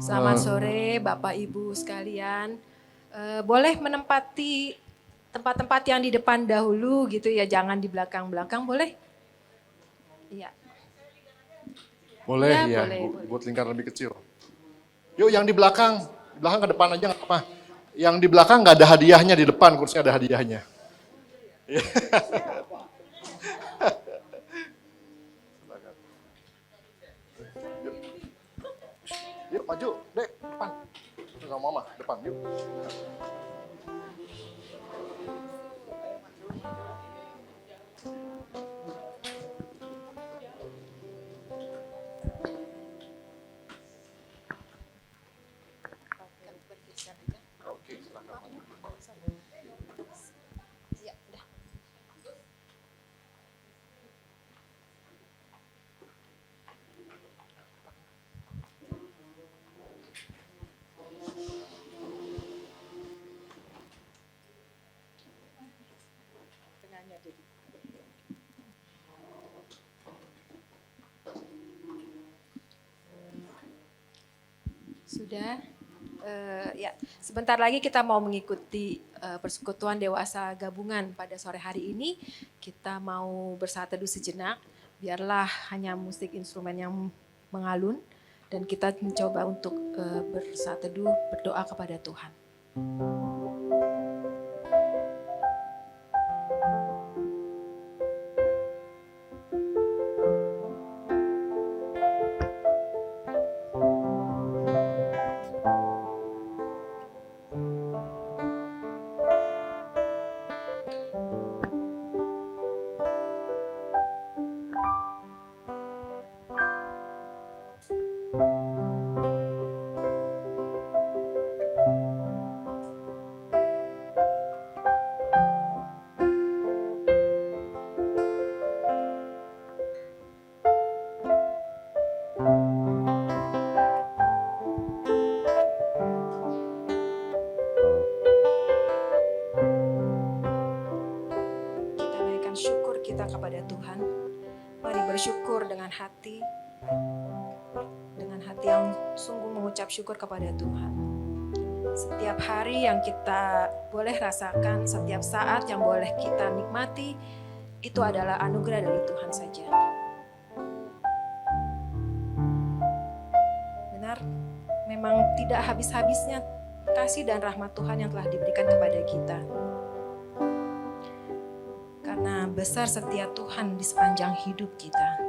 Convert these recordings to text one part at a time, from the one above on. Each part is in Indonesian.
Selamat sore Bapak Ibu sekalian. Boleh menempati tempat-tempat yang di depan dahulu gitu ya, jangan di belakang-belakang, boleh? Iya. Boleh ya, boleh. buat lingkaran lebih kecil. Yuk yang di belakang ke depan aja nggak apa. Yang di belakang nggak ada hadiahnya, di depan kursinya ada hadiahnya. Yuk maju, Dek, depan. Sama Mama, depan, yuk. Oke, silakan maju. Sudah. Ya, sebentar lagi kita mau mengikuti persekutuan dewasa gabungan pada sore hari ini. Kita mau bersaat teduh sejenak, biarlah hanya musik instrumen yang mengalun dan kita mencoba untuk bersaat teduh, berdoa kepada Tuhan. Kepada Tuhan, mari bersyukur dengan hati yang sungguh mengucap syukur kepada Tuhan. Setiap hari yang kita boleh rasakan, setiap saat yang boleh kita nikmati, itu adalah anugerah dari Tuhan saja. Benar, memang tidak habis-habisnya kasih dan rahmat Tuhan yang telah diberikan kepada kita. Karena besar setia Tuhan di sepanjang hidup kita.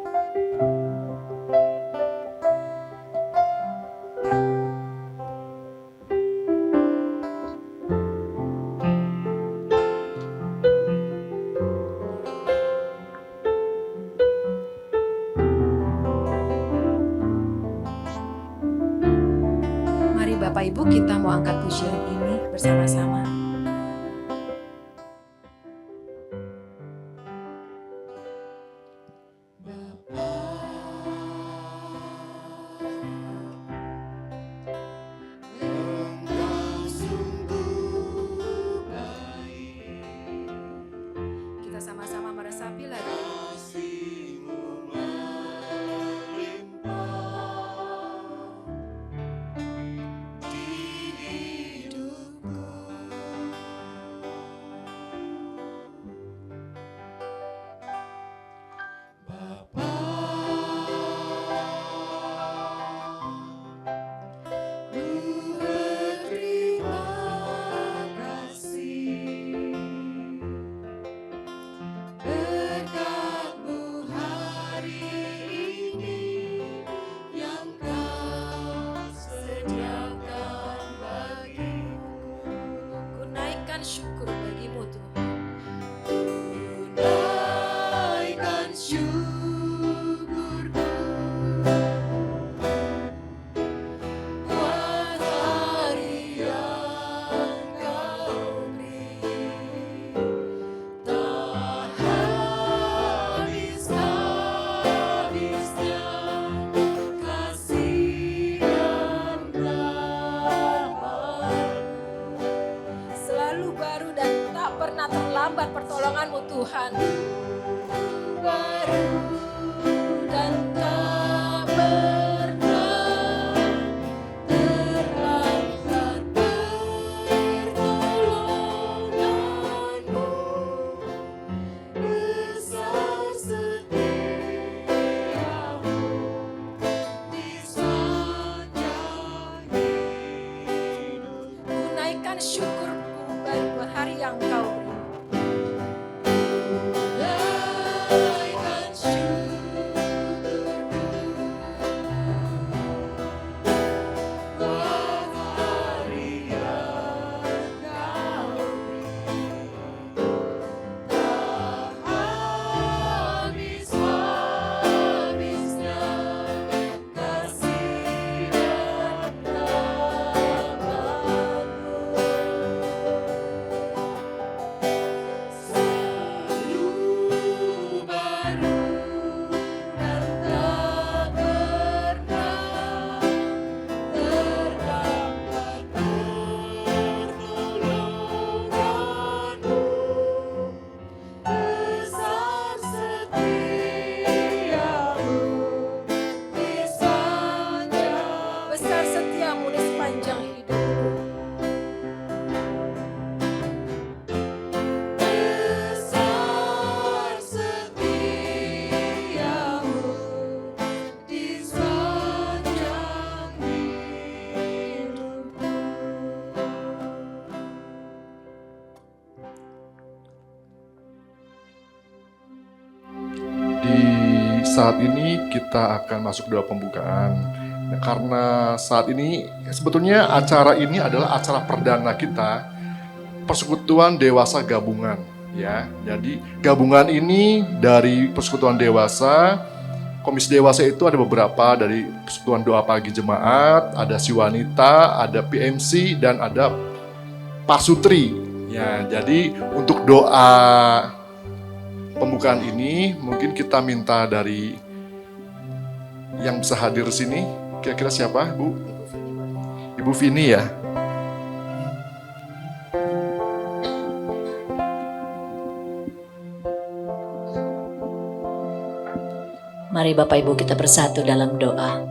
Mari Bapak Ibu kita mau angkat pujian ini bersama-sama. Pertolongan-Mu Tuhan baru dan tak pernah menaikkan syukurku buat hari yang Kau beri. Menaikkan syukurku buat hari yang Kau beri. Tak habis-habisnya kasih dan selalu baru dan tak pernah terdapat pertolonganmu. Besar setiamu di sepanjang hidupku. Besar setiamu di sepanjang hidupku. Di saat ini kita akan masuk doa pembukaan. Nah, karena saat ini sebetulnya acara ini adalah acara perdana kita, Persekutuan Dewasa Gabungan, ya. Jadi gabungan ini dari Persekutuan Dewasa, Komisi Dewasa itu ada beberapa, dari Persekutuan Doa Pagi Jemaat, ada Si Wanita, ada PMC, dan ada Pasutri. Ya, jadi untuk doa pembukaan ini mungkin kita minta dari yang bisa hadir sini. Kira-kira siapa, Bu? Ibu Vini ya. Mari Bapak Ibu kita bersatu dalam doa.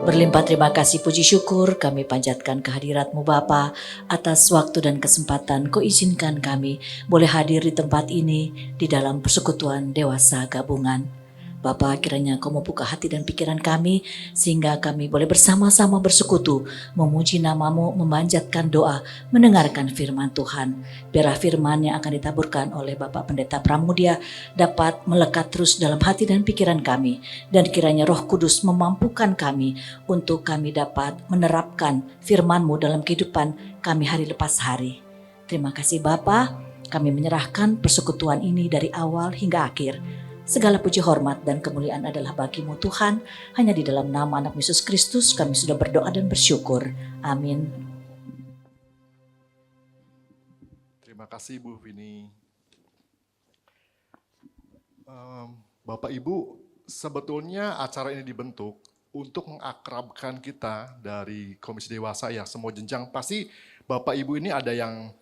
Berlimpah terima kasih puji syukur kami panjatkan kehadirat-Mu Bapa atas waktu dan kesempatan Kau izinkan kami boleh hadir di tempat ini di dalam persekutuan dewasa gabungan. Bapa, kiranya Kau membuka hati dan pikiran kami sehingga kami boleh bersama-sama bersekutu, memuji nama-Mu, memanjatkan doa, mendengarkan firman Tuhan. Biarlah firman yang akan ditaburkan oleh Bapak Pendeta Pramudia dapat melekat terus dalam hati dan pikiran kami, dan kiranya Roh Kudus memampukan kami untuk kami dapat menerapkan firman-Mu dalam kehidupan kami hari lepas hari. Terima kasih Bapa, kami menyerahkan persekutuan ini dari awal hingga akhir. Segala puji hormat dan kemuliaan adalah bagi-Mu Tuhan. Hanya di dalam nama anak Yesus Kristus kami sudah berdoa dan bersyukur. Amin. Terima kasih Bu Vini. Bapak Ibu, sebetulnya acara ini dibentuk untuk mengakrabkan kita dari Komisi Dewasa ya, semua jenjang. Pasti Bapak Ibu ini ada yang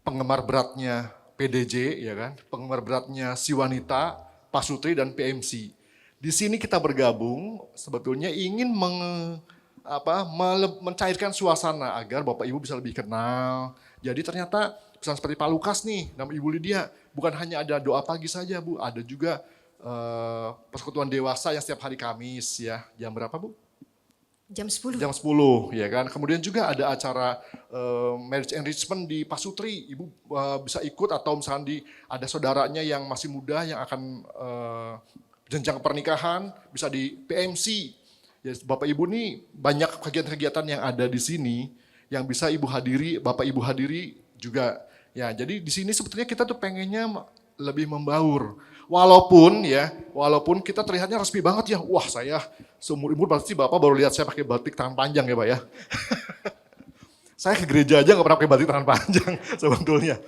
penggemar beratnya PDJ ya kan, penggemar beratnya Si Wanita, Pasutri dan PMC. Di sini kita bergabung sebetulnya ingin mencairkan suasana agar Bapak Ibu bisa lebih kenal. Jadi ternyata pesan seperti Pak Lukas nih, nama Ibu Lydia, bukan hanya ada doa pagi saja Bu, ada juga persekutuan dewasa yang setiap hari Kamis ya. Jam berapa Bu? Jam 10. Jam 10 ya kan. Kemudian juga ada acara marriage enrichment di Pasutri. Ibu bisa ikut atau misalnya ada saudaranya yang masih muda yang akan jenjang pernikahan bisa di PMC. Ya, Bapak Ibu nih banyak kegiatan-kegiatan yang ada di sini yang bisa Ibu hadiri, Bapak Ibu hadiri juga. Ya, jadi di sini sebetulnya kita tuh pengennya lebih membaur. Walaupun kita terlihatnya resmi banget ya. Wah, saya seumur-umur pasti Bapak baru lihat saya pakai batik tangan panjang ya Pak ya. Saya ke gereja aja gak pernah pakai batik tangan panjang sebetulnya.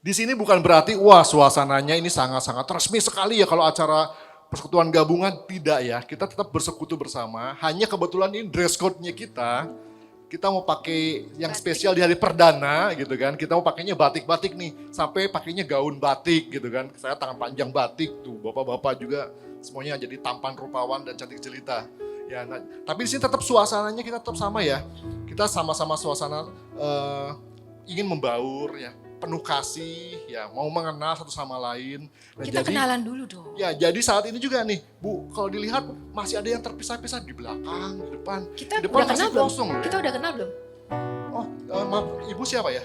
Di sini bukan berarti wah suasananya ini sangat-sangat resmi sekali ya kalau acara persekutuan gabungan, tidak ya. Kita tetap bersekutu bersama, hanya kebetulan ini dress code-nya kita mau pakai yang spesial di hari perdana gitu kan. Kita mau pakainya batik-batik nih, sampai pakainya gaun batik gitu kan. Saya tangan panjang batik tuh, bapak-bapak juga semuanya jadi tampan rupawan dan cantik jelita. Ya, nah, tapi di sini tetap suasananya kita tetap sama ya. Kita sama-sama suasana ingin membaur ya, penuh kasih ya, mau mengenal satu sama lain. Dan Kita kenalan dulu dong. Ya, jadi saat ini juga nih, Bu, kalau dilihat masih ada yang terpisah-pisah di belakang, di depan. Kita di depan udah kenal masih belum? kosong loh. Kita udah kenal belum? Oh, maaf, Ibu siapa ya?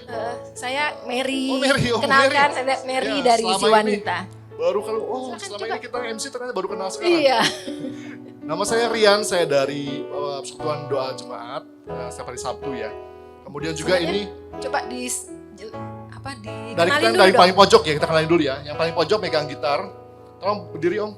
Saya Mary. Oh, Mary. Oh, Kenalkan, Mary. saya Mary Ya, dari selama Si Wanita. Baru kalau Silakan selama coba. ini kita MC ternyata baru kenal sekarang. Iya. Nama saya Rian, saya dari Persekutuan Doa Jemaat setiap hari Sabtu ya. Kemudian juga Sebenarnya, ini coba dari dikenalin dulu dari dong. paling pojok ya, kita kenalin dulu ya. Yang paling pojok megang gitar. Tolong berdiri Om.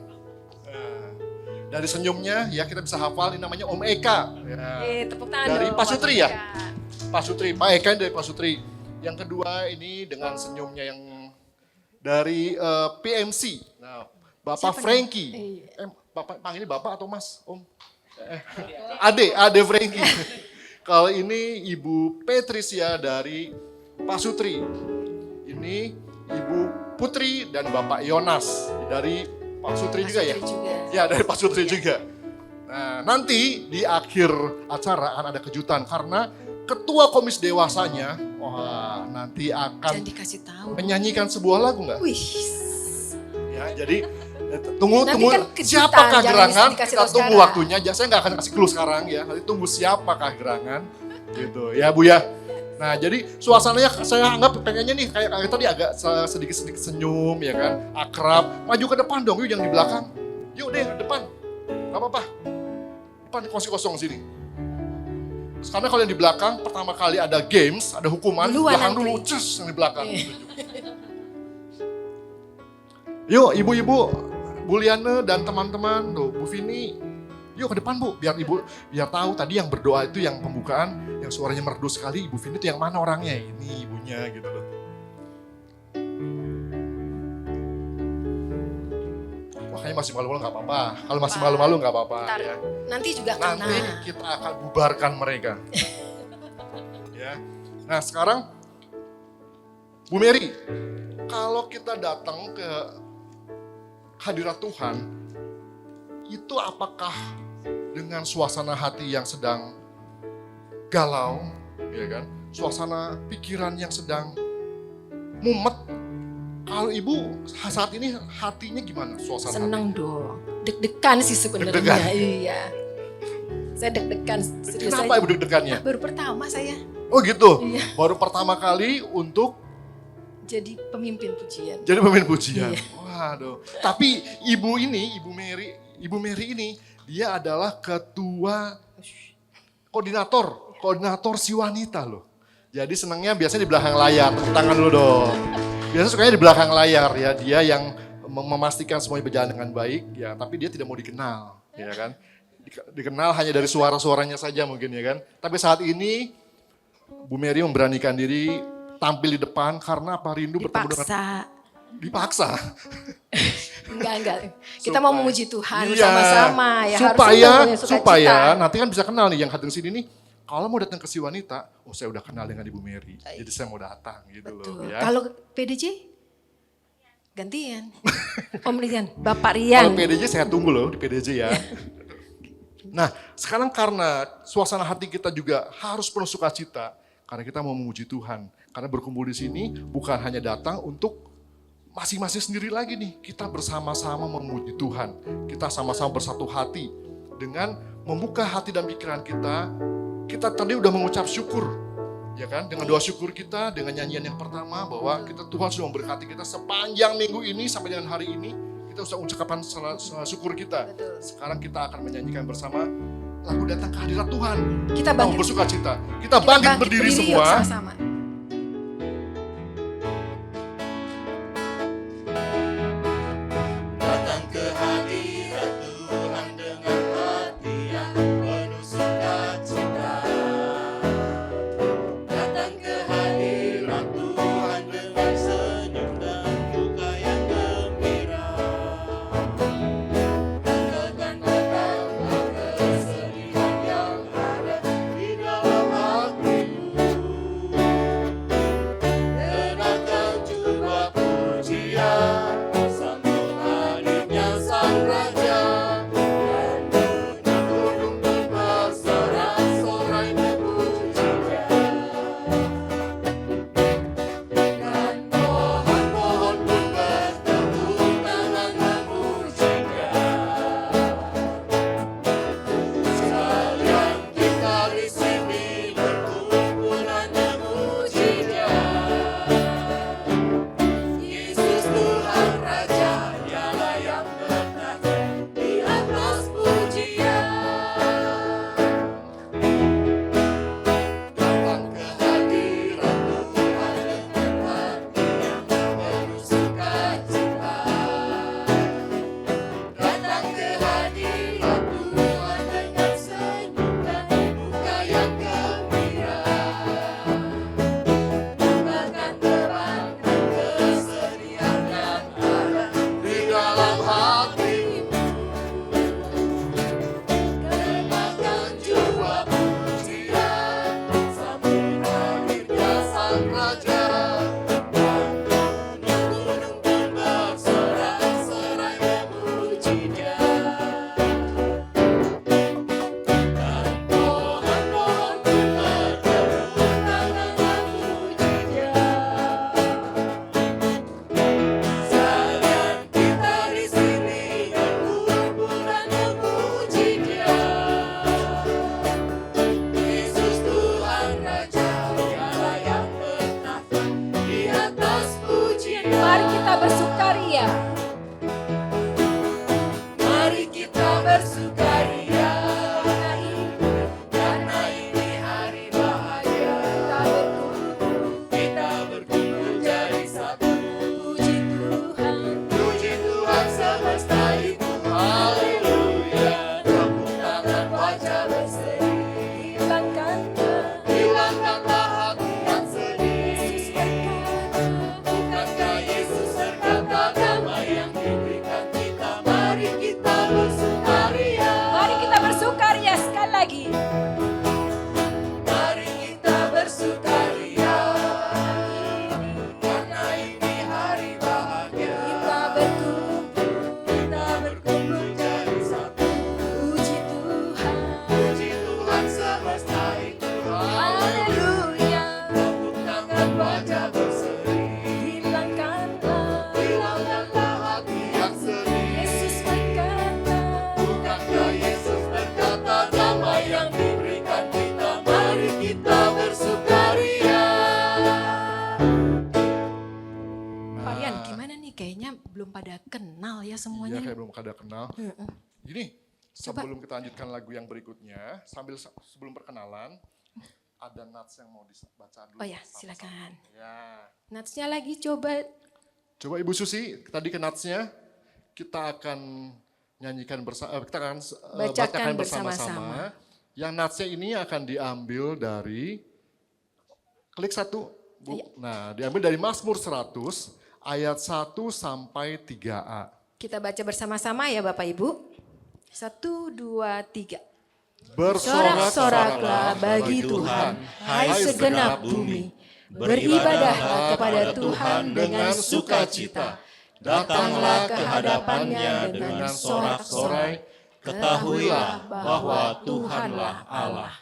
Dari senyumnya ya kita bisa hafal, ini namanya Om Eka. Ya. Tepuk tangan Dari dong, Pak Sutri buat ya? mereka. Pak Sutri, Pak Eka ini dari Pak Sutri. Yang kedua ini dengan senyumnya yang dari PMC. Nah, Bapak Siapa nih? Frankie. Iya. Bapak panggilnya Bapak atau Mas? Om? Ade Frankie. Kalau ini Ibu Patricia dari Pak Sutri. Ini Ibu Putri dan Bapak Yonas dari Pak Sutri juga ya? Sutri juga. Ya, dari Pak Sutri juga. Nah, nanti di akhir acara akan ada kejutan karena ketua komisi dewasanya, wah nanti akan Jangan dikasih tahu. menyanyikan sebuah lagu nggak? Wih. Ya, jadi tunggu Nanti tunggu kan kejutan, siapakah jangan gerangan, dikasih kita tahu tunggu sekarang. waktunya. Saya nggak akan kasih clue sekarang ya, nanti tunggu siapakah gerangan, gitu ya Bu ya. Nah jadi suasananya saya anggap pengennya nih kayak tadi agak sedikit-sedikit senyum ya kan, akrab. Maju ke depan dong, yuk jangan di belakang. Yuk deh depan, nggak apa-apa. Depan kosong sini. Karena kalau yang di belakang pertama kali ada games, ada hukuman, Duluan belakang nanti. dulu, cus yang di belakang. Yuk ibu-ibu, Bu Liane dan teman-teman, tuh Bu Vini, yuk ke depan Bu, biar tahu tadi yang berdoa itu yang pembukaan, yang suaranya merdu sekali, Ibu Vini itu yang mana orangnya, ini ibunya gitu loh. Makanya masih malu-malu nggak apa-apa, kalau masih malu-malu nggak apa-apa Ntar, ya. nanti juga kena. Nanti kita akan bubarkan mereka. Ya. Nah sekarang Bu Mary, kalau kita datang ke hadirat Tuhan, itu apakah dengan suasana hati yang sedang galau, ya kan? Suasana pikiran yang sedang mumet. Kalau ibu saat ini hatinya gimana suasana? Seneng dong. Deg-degan sih sebenarnya. Deg-degan? Iya. Saya deg-degan. Serius Kenapa aja. ibu deg-degannya? Baru pertama saya Oh gitu, Iya. baru pertama kali untuk jadi pemimpin pujian. jadi pemimpin pujian. Iya. Waduh. Tapi ibu ini, Ibu Mary ini, dia adalah ketua koordinator si wanita loh. Jadi senangnya biasanya di belakang layar, tepuk tangan dulu dong. Biasanya sukanya di belakang layar ya, dia yang memastikan semuanya berjalan dengan baik ya, tapi dia tidak mau dikenal, ya kan. Dikenal hanya dari suara-suaranya saja mungkin ya kan. Tapi saat ini Bu Mary memberanikan diri tampil di depan karena apa? Rindu bertemu dengan dipaksa. Enggak. Kita mau memuji Tuhan Iya, bersama-sama ya. supaya nanti kan bisa kenal nih yang hadir sini nih. Kalau mau datang ke si wanita, oh saya udah kenal dengan Ibu Mary. Jadi saya mau datang gitu loh Betul. ya. Kalau PDJ? Gantian. Om Rian, Bapak Rian. Kalau PDJ saya tunggu loh di PDJ ya. Nah sekarang karena suasana hati kita juga harus penuh sukacita. Karena kita mau memuji Tuhan. Karena berkumpul di sini bukan hanya datang untuk masing-masing sendiri lagi nih. Kita bersama-sama memuji Tuhan. Kita sama-sama bersatu hati. Dengan membuka hati dan pikiran kita. Kita tadi udah mengucap syukur. Ya kan? Dengan doa syukur kita, dengan nyanyian yang pertama. Bahwa Tuhan sudah memberkati kita sepanjang minggu ini sampai dengan hari ini. Kita sudah ucapan syukur kita. Betul. Sekarang kita akan menyanyikan bersama lagu Datang ke Hadirat Tuhan. Kita Mau bangkit. bersuka cita. Kita bangkit berdiri yuk semua. sama-sama. Datang ke hadirat Tuhan dengan hati yang penuh sukacita. Datang ke hadirat Tuhan dengan senyum dan muka yang gembira. Tanggalkan kesedihan yang ada di dalam hatimu. belum pada kenal ya Iya, semuanya. kayak belum ada kenal. Heeh. Gini, Coba. sebelum kita lanjutkan lagu yang berikutnya, sebelum perkenalan, ada nats yang mau dibaca dulu. Oh ya, sama-sama. silakan. Ya. Natsnya lagi coba. Coba Ibu Susi, tadi ke natsnya, kita akan nyanyikan bersama, kita akan Bacakan bersama-sama. bersama-sama. Yang natsnya ini akan diambil dari, klik satu, Bu. Iya. Nah, diambil dari Mazmur 100, ayat 1 sampai 3a. Kita baca bersama-sama ya Bapak Ibu. 1, 2, 3. Bersorak-soraklah bagi Tuhan, hai segenap bumi. Beribadahlah kepada Tuhan dengan sukacita. Datanglah ke hadapannya dengan sorak-sorai. Ketahuilah bahwa Tuhanlah Allah.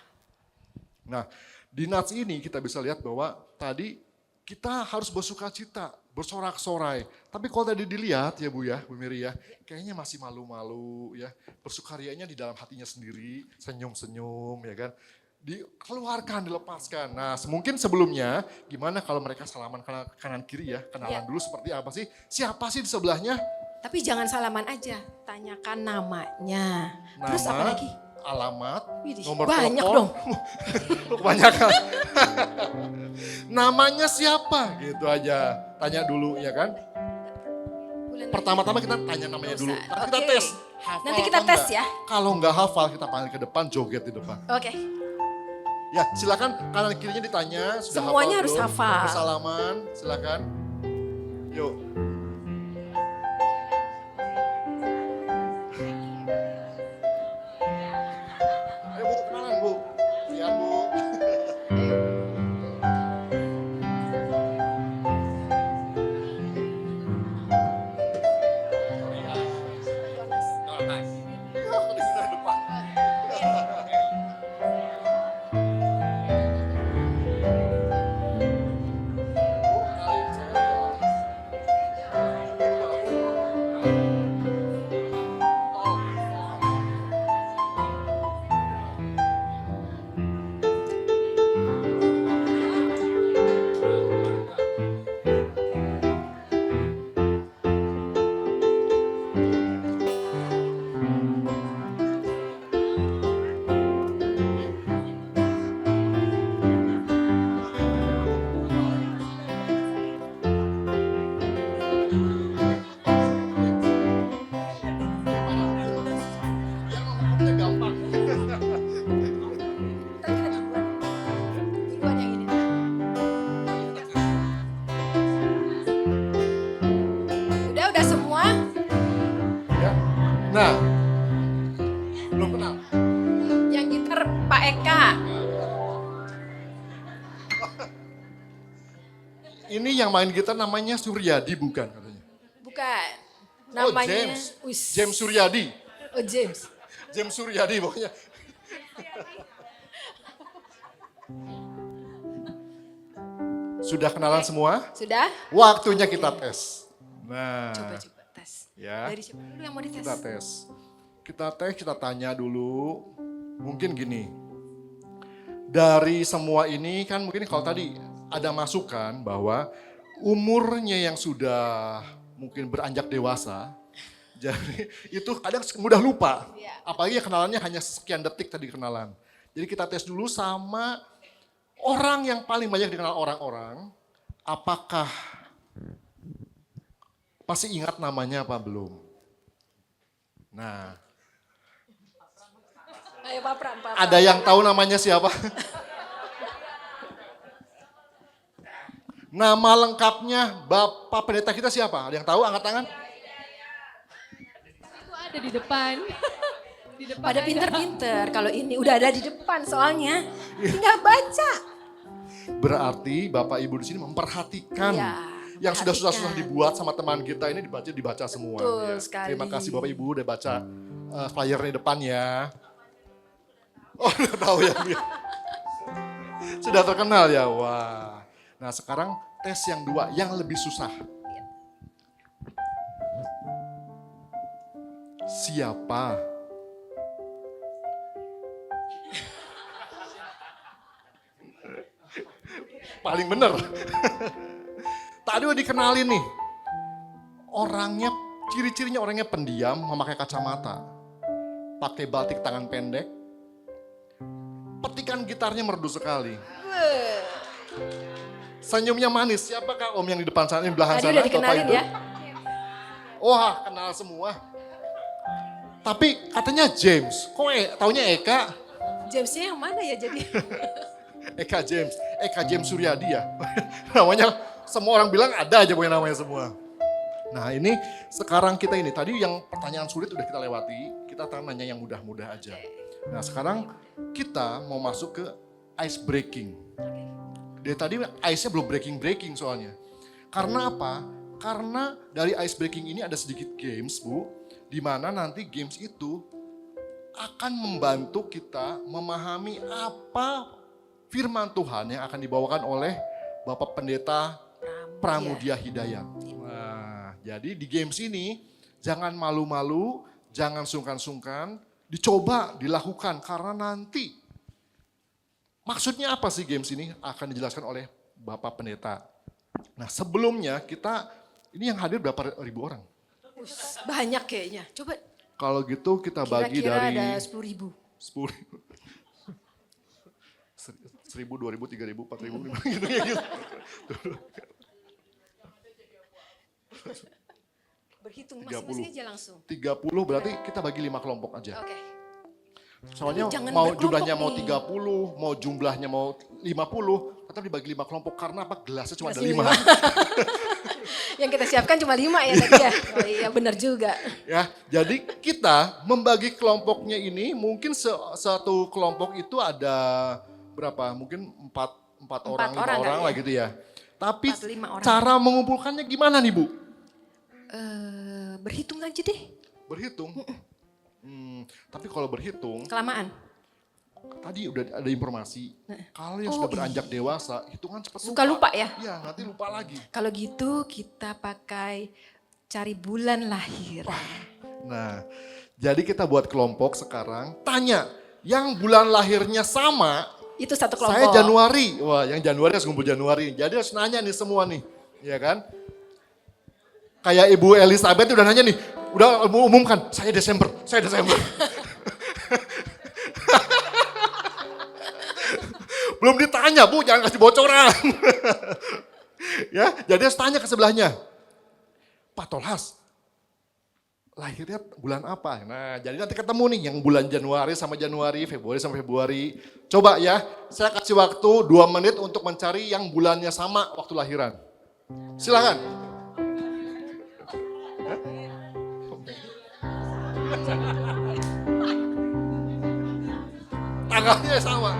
Nah, di nats ini kita bisa lihat bahwa tadi kita harus bersukacita, bersorak-sorai. Tapi kalau tadi dilihat ya Bu ya, Bu Miri ya, kayaknya masih malu-malu ya. Bersukarianya di dalam hatinya sendiri, senyum-senyum ya kan. Dikeluarkan, dilepaskan. Nah, mungkin sebelumnya gimana kalau mereka salaman kanan kiri ya, kenalan Ya. dulu seperti apa sih? Siapa sih di sebelahnya? Tapi jangan salaman aja, tanyakan namanya. Terus Nama, apa lagi? alamat, Widih, nomor banyak telepon. dong. Kebanyakan. Namanya siapa? Gitu aja. Tanya dulu ya kan. Pertama-tama kita tanya namanya Nggak dulu. usah. Tapi kita Oke. tes. Hafal Nanti kita atau tes enggak. ya. Kalau nggak hafal kita panggil ke depan, joget di depan. Oke. Ya silakan kanan kirinya ditanya. Sudah Semuanya harus belum? hafal. Bersalaman, silakan. Yuk. Ayo Bu, kenalan Bu. Sian Bu. Oh, di sebelah depan. Biar ngomongnya gampang. Ntar kita duluan. Duluan yang ini. Udah semua? Ya. Nah, belum kenal. Yang gitar Pak Eka. Ini yang main gitar namanya Suryadi bukan katanya? Bukan. Oh Namanya James, Wis. James Suryadi. Oh James. James Suryadi pokoknya. Sudah kenalan semua? Sudah? Waktunya kita tes. Nah, Coba tes. ya. Dari siapa dulu yang mau dites? Kita tes. Kita tanya dulu. Mungkin gini. Dari semua ini kan mungkin kalau tadi ada masukan bahwa umurnya yang sudah mungkin beranjak dewasa, jadi itu kadang mudah lupa. Iya. Apalagi kenalannya hanya sekian detik tadi kenalan. Jadi kita tes dulu sama orang yang paling banyak dikenal orang-orang, apakah masih ingat namanya apa belum? Nah, Ayo Pak Pran, Pak Pran. ada yang tahu namanya siapa? Nama lengkapnya Bapak Pendeta kita siapa? Ada yang tahu? Angkat tangan. Itu ada di depan. Di depan Pada ada. pinter-pinter. Kalau ini udah ada di depan soalnya. Tinggal baca. Berarti Bapak Ibu di sini memperhatikan Iya, yang sudah susah perhatikan. dibuat sama teman kita ini dibaca semua. Betul ya. sekali. Terima kasih Bapak Ibu udah baca flyer di depan ya. Oh udah tahu ya. Sudah terkenal ya. Wah. Nah sekarang tes yang dua yang lebih susah. Siapa? Paling bener. Tadi udah dikenalin nih. orangnya, ciri-cirinya orangnya pendiam, memakai kacamata, pakai batik tangan pendek, petikan gitarnya merdu sekali. Senyumnya manis. Siapakah om yang di depan sana, di belahan Tadi sana? udah dikenalin Bapak Ibu? ya. Wah, kenal semua. Tapi katanya James. Kok taunya Eka? Jamesnya yang mana ya jadi? Eka James Suryadi ya. Namanya semua orang bilang ada aja punya namanya semua. Nah ini sekarang kita ini, tadi yang pertanyaan sulit udah kita lewati, kita tanya yang mudah-mudah aja. Nah sekarang kita mau masuk ke ice breaking. Dari tadi ice-nya belum breaking soalnya. Karena apa? Karena dari ice breaking ini ada sedikit games Bu, di mana nanti games itu akan membantu kita memahami apa firman Tuhan yang akan dibawakan oleh Bapak Pendeta Pramudia Hidayat. Nah, jadi di games ini jangan malu-malu, jangan sungkan-sungkan, dicoba, dilakukan karena nanti maksudnya apa sih games ini akan dijelaskan oleh Bapak Pendeta. Nah, sebelumnya kita ini yang hadir berapa ribu orang? Banyak kayaknya. Coba Kalau gitu kita bagi kira-kira dari ada 10.000. 10 1.000, 2.000, 3.000, 4.000, gitu ya gitu. Berhitung 30. masing-masing aja langsung. 30 berarti kita bagi 5 kelompok aja. Oke. Soalnya Jangan mau berkelompok jumlahnya mau nih. 30, mau jumlahnya mau 50, tetap dibagi 5 kelompok karena apa? Gelasnya cuma ada Masih 5. Yang kita siapkan cuma 5 ya tadi ya. Oh iya benar juga. Ya, jadi kita membagi kelompoknya ini mungkin satu kelompok itu ada berapa? Mungkin 4 orang, 5 orang orang kali lah ya. gitu ya. Tapi 4-5 orang. cara mengumpulkannya gimana nih Bu? Berhitung aja deh. Berhitung. Tapi kalau berhitung, Kelamaan. tadi udah ada informasi. Kalau yang sudah beranjak dewasa, hitungan cepat Suka lupa ya? Iya, nanti lupa lagi. Kalau gitu kita pakai cari bulan lahir. Nah, jadi kita buat kelompok sekarang, tanya, yang bulan lahirnya sama, Itu satu kelompok. saya Januari. Wah, yang Januari harus ngumpul Januari. Jadi harus nanya nih semua nih, ya kan? Kayak Ibu Elizabeth udah nanya nih, udah umumkan, saya Desember. Belum ditanya Bu, jangan kasih bocoran. Ya, jadi harus tanya ke sebelahnya. Pak Tolhas, lahirnya bulan apa? Nah, jadi nanti ketemu nih yang bulan Januari sama Januari, Februari sama Februari. Coba ya, saya kasih waktu 2 menit untuk mencari yang bulannya sama waktu lahiran. Silakan. Tanggalnya sama.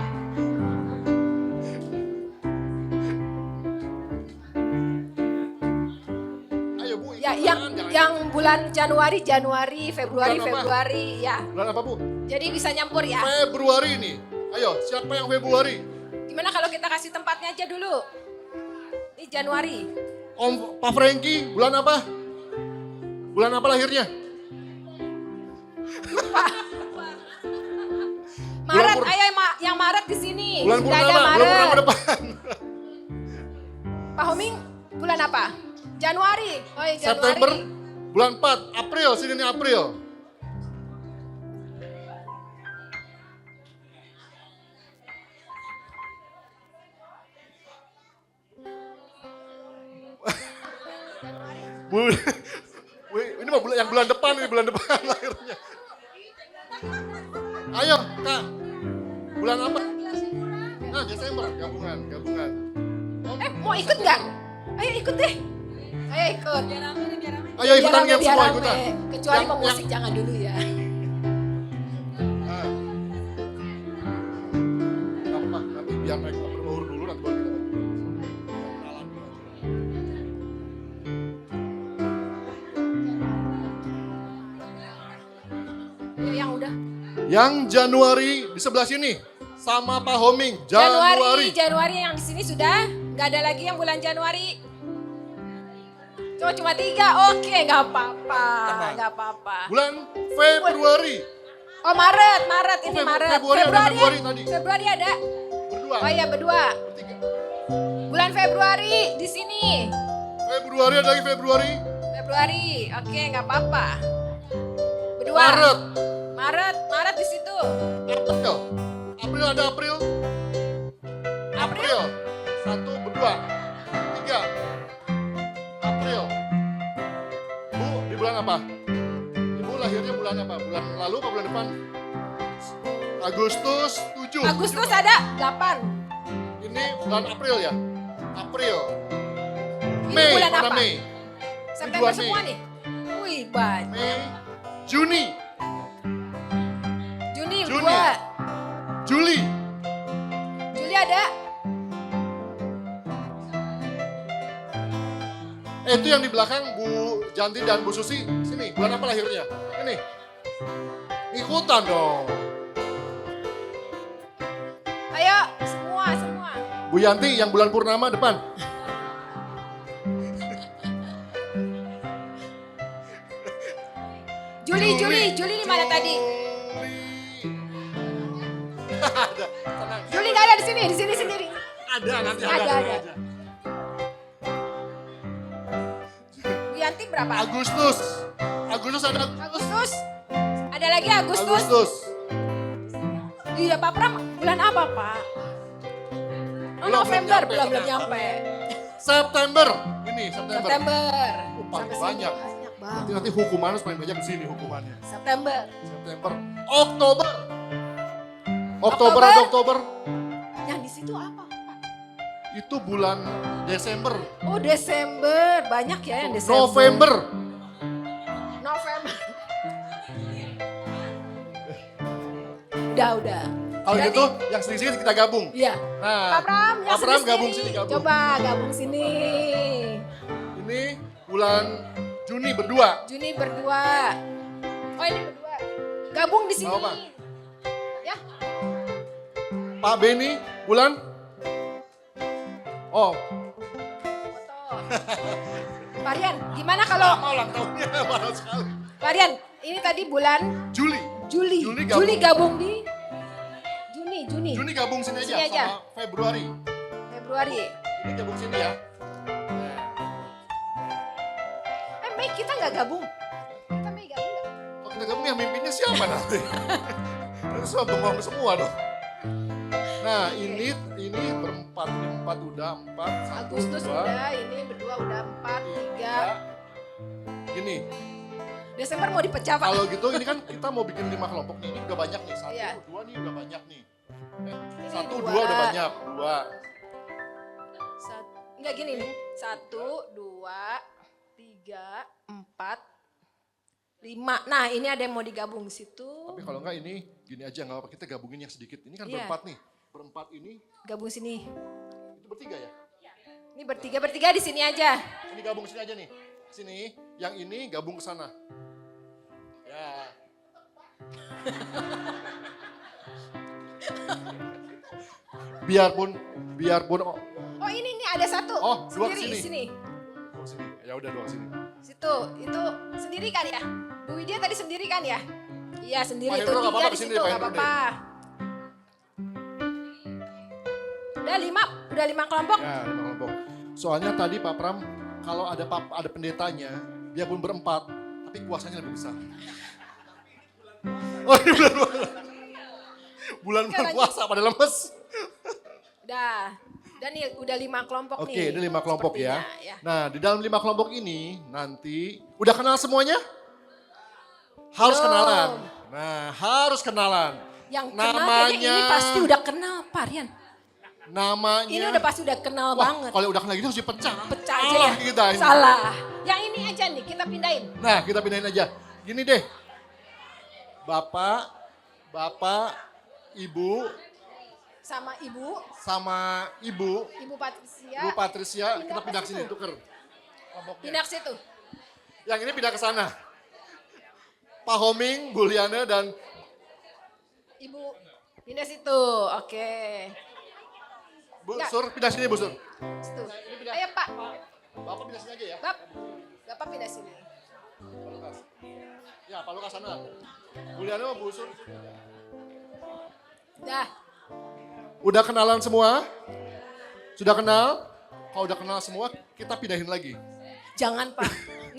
Ayo Bu, Ya, ikutan, jangan- yang bulan Januari, Februari, Bulan apa? Februari, ya. Bulan apa Bu? Jadi bisa nyampur ya. Februari nih. Ayo, siapa yang Februari? Gimana kalau kita kasih tempatnya aja dulu? Ini Januari. Om Pak Franky, bulan apa? Bulan apa lahirnya? Maret, Pur- ayo yang Maret di sini. Bulan Sudah ada purnama, bulan Maret. purnama depan. Pak Homing, bulan apa? Januari. Oh iya, Januari. September, bulan 4, April, sini nih April. Wih, ini mah yang bulan depan ini, bulan depan lahirnya. Ayo, Kak. Bulan apa? Nah, Desember, gabungan. Mau ikut nggak? Ayo ikut deh. Ayo ikut. Ayo ikutan Biar game semua, rame. ikutan. Kecuali Yang- mau musik jangan dulu ya. Nah. Gak apa-apa, nanti biar mereka berbaur dulu, nanti baru kita kenalan dulu aja. Ya, yang udah. Yang Januari di sebelah sini, sama Pak Homing, Januari yang di sini sudah. Nggak ada lagi yang bulan Januari. Cuma 3, oke nggak apa-apa. Tenang. Nggak apa-apa. Bulan Februari, Oh Maret ini Februari Maret. ada Februari tadi. Februari ada. berdua, Oh iya berdua. bertiga. Bulan Februari di sini. Februari ada lagi Februari, Februari. Oke, nggak apa-apa. Berdua. Maret di situ. April. April ada April. April. 1, berdua. 3. April. Bu, di bulan apa? Ibu lahirnya bulan apa? Bulan lalu apa bulan depan? Agustus 7. Agustus ada 8. Ini bulan April ya? April. Ini Mei, bulan mana apa? Mei? September Mei. semua nih. Wih, banyak. Mei. Juni. Juni Juni. 2. Juli. Juli ada. Itu yang di belakang Bu Janti dan Bu Susi. Sini, bulan apa lahirnya? Ini. Ikutan dong. Ayo, semua. Bu Yanti yang bulan purnama depan. Juli di mana tadi? Ada, tenang. Juli nggak ada di sini sendiri. Ada, nanti Ada. ada. Bu Yanti berapa? Agustus ada. Agustus. Ada lagi Agustus. Iya, Pak Pram, bulan apa, Pak? Oh, Belum November, nyampe, belum tenang. nyampe. September. Ini September. September. Paling Sampai banyak. sini banyak banget. Nanti hukuman harus paling banyak di sini hukumannya. September. September. Oktober. Oktober. Ada Oktober. Yang di situ apa, Pak? Itu bulan Desember. Oh, Desember. Banyak ya yang Desember. November. Udah. Kalau Berarti- gitu yang sedikit kita gabung. Iya. Nah, Pak Pram, yang Pak Pram sendiri. gabung sini, gabung. Coba gabung sini. Ini bulan Juni berdua. Juni berdua. Oh, ini berdua. Gabung di sini. Mau apa? Ya. Pak Beni bulan? Oh, Foto. Varian, gimana kalau lama ulang tahunnya mahal sekali. Varian, ini tadi bulan Juli. Juli. Juli gabung. Juli gabung di Juni. Juni gabung sini aja, Sini aja. sama Februari. Februari. Ini gabung sini ya. Mei kita nggak gabung. Kita Mei gabung nggak? Kalau kita gabung yang mimpinnya siapa nanti? Nanti semua bengong semua dong. Nah, ini berempat. Ini 4 udah, 4. 1, Agustus 2, udah, ini berdua udah 4, 3. 3. Gini, Desember mau dipecah, Pak. kalau gitu ini kan kita mau bikin 5 kelompok nih. Ini udah banyak nih. 1, Iya. 2 nih udah banyak nih. Ini 1, dua. 2 udah banyak. 2. Enggak gini nih. 1, 2, 3, 4, 5. Nah, ini ada yang mau digabung di situ. Tapi kalau enggak ini gini aja nggak apa kita gabungin yang sedikit. Ini kan Iya. berempat nih. Berempat ini Gabung sini. itu bertiga ya. Ini bertiga di sini aja. Ini gabung sini aja nih. Sini, yang ini gabung ke sana. Ya. biarpun Oh, ini ada satu. Oh, dua sendiri kesini. sini. dua sini. Ya udah dua sini. Situ, itu sendiri kan ya? Bu Widya tadi sendiri kan ya? Iya, sendiri Pak itu Hendro nggak 3 apa-apa di kesini situ, deh, Pak nggak Hendro apa-apa. Udah 5 kelompok. Ya, 5 kelompok. Soalnya tadi Pak Pram kalau ada pendetanya, biarpun berempat, tapi kuasanya lebih besar. Oh, ini bulan puasa pada lemes. Udah nih, udah 5 kelompok nih. Oke, ini 5 kelompok ya. Sepertinya, Nah, di dalam 5 kelompok ini nanti udah kenal semuanya? Harus Belum. kenalan. Nah, harus kenalan. Yang kenal kayaknya ini pasti udah kenal, Pak Rian. Namanya. Ini udah pasti udah kenal Wah, banget. kalau udah kenal gitu harus dipecah. Pecah aja Salah ya. kita ini. Salah. Yang ini aja nih, kita pindahin. Nah, kita pindahin aja. Gini deh. Bapak, Ibu, Sama Ibu Ibu Patricia. Bu Patricia, Pindah kita ke pindah ke sini, situ. tuker. Kelompoknya. Pindah ke situ. Yang ini pindah ke sana. Pak Homing, Bu Liana, dan Ibu pindah situ. Oke. Bu Enggak. Sur, pindah sini Bu Sur. Situ. Ayo Pak. Bapak pindah sini aja ya. Bapak pindah sini. Pak Lukas. Ya, Pak Lukas sana. Bu Liana sama Bu Sur. Dah. Udah kenalan semua? Sudah kenal? Kalau udah kenal semua, kita pindahin lagi. Jangan Pak.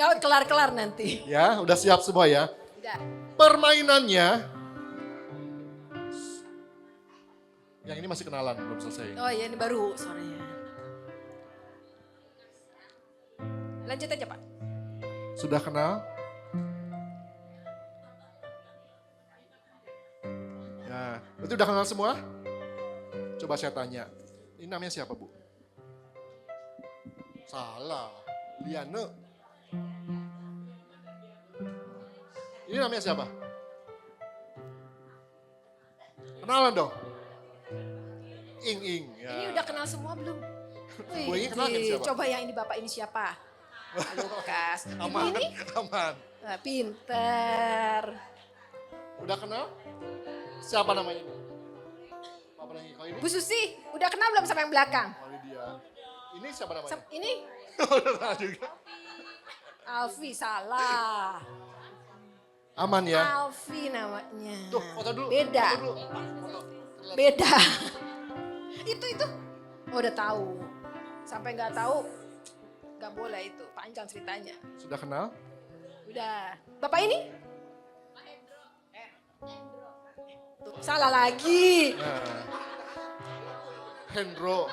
Nggak kelar-kelar nanti. Ya, udah siap semua ya. Udah. Permainannya, yang ini masih kenalan, belum selesai. Oh iya ini baru sorenya. Lanjut aja Pak. Sudah kenal? Ya, berarti udah kenal semua? Coba saya tanya, ini namanya siapa Bu? Salah, Liane. Ini namanya siapa? Kenalan dong. Ing. Ya. Ini udah kenal semua belum? Bu Ing kenal kan siapa? Coba yang ini Bapak ini siapa? Lukas. Ibu Aman, ini? aman. Nah, pinter. Udah kenal? Siapa namanya ini? Apa lagi? Kalau ini? Bu Susi, udah kenal belum sama yang belakang? Oh, ini dia. Ini siapa namanya? Ini Udah kenal juga. Alfi, salah. Aman ya? Alfi namanya. Tuh, foto dulu. Beda. Foto dulu. Foto. Beda. itu. Oh, udah tahu. Sampai nggak tahu, nggak boleh itu. Panjang ceritanya. Sudah kenal? Udah. Bapak ini? Tuh, salah lagi. Nah. Hendro.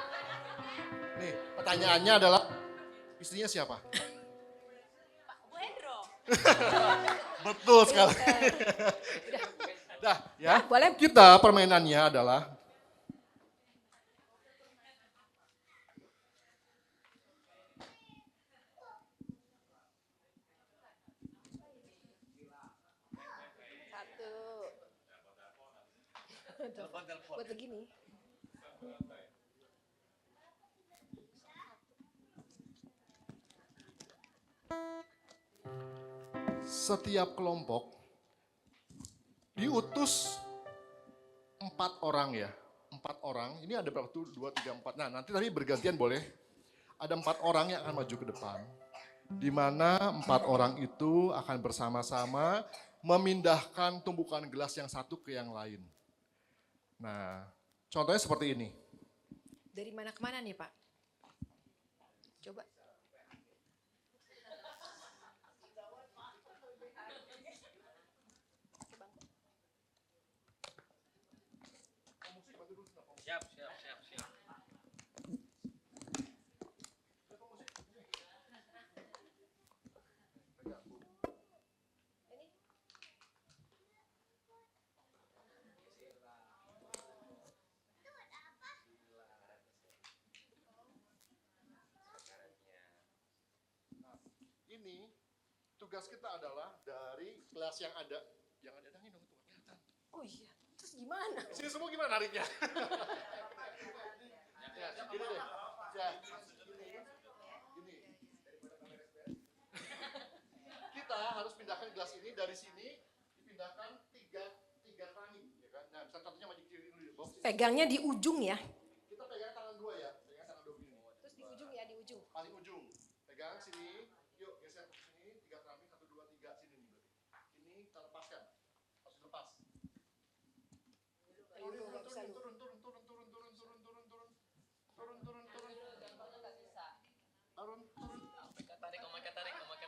Nih, pertanyaannya adalah istrinya siapa? Bu Hendro. Betul sekali. Dah, ya. Boleh. Kita permainannya adalah Buat begini. setiap kelompok diutus 4 orang ya. 4 orang, ini ada berapa tuh? 2, 3, 4. Nah nanti tapi bergantian boleh. Ada 4 orang yang akan maju ke depan. Di mana 4 orang itu akan bersama-sama memindahkan tumpukan gelas yang satu ke yang lain. Nah, contohnya seperti ini. Dari mana ke mana nih Pak? Coba. Ini tugas kita adalah dari gelas yang ada. Jangan dadangin dong, itu nggak kelihatan. Oh iya, terus gimana? Sini semua gimana nariknya? Ya, gini deh. Ya, gini. Kita harus pindahkan gelas ini dari sini, dipindahkan tiga keranjang, ya kan? Nah, satunya maju kiri dulu, Bob. Pegangnya di ujung ya. Kita pegang tangan dua ya, pegang tangan dua begini. Terus di ujung ya, di ujung. Paling ujung. Pegang sini, yuk geser ke sini, 3 keramik, 1, 2, 3, sini nih berarti. Ini kita lepaskan, harus lepas. Turun.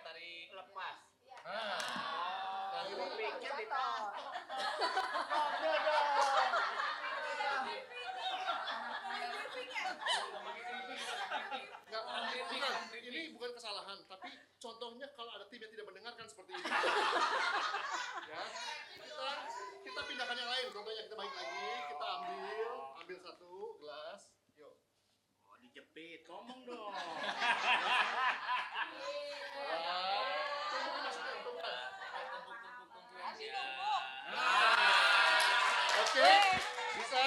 Tarik. Lepas. Nah, ini ini bukan kesalahan, tapi contohnya kalau ada tim yang tidak mendengarkan seperti ini. Ya, kita pindahkan yang lain. Contohnya kita balik lagi, kita ambil satu gelas. Yuk. Oh, dijepit. Ngomong dong. Oke, bisa.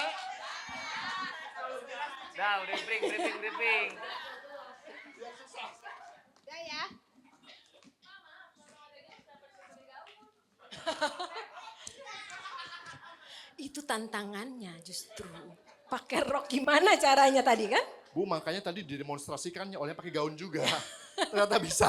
Dah, udah briefing. Yang susah. Udah ya. Itu tantangannya justru. Pakai rok gimana caranya tadi kan? Bu, makanya tadi didemonstrasikannya oleh pakai gaun juga. Ternyata bisa.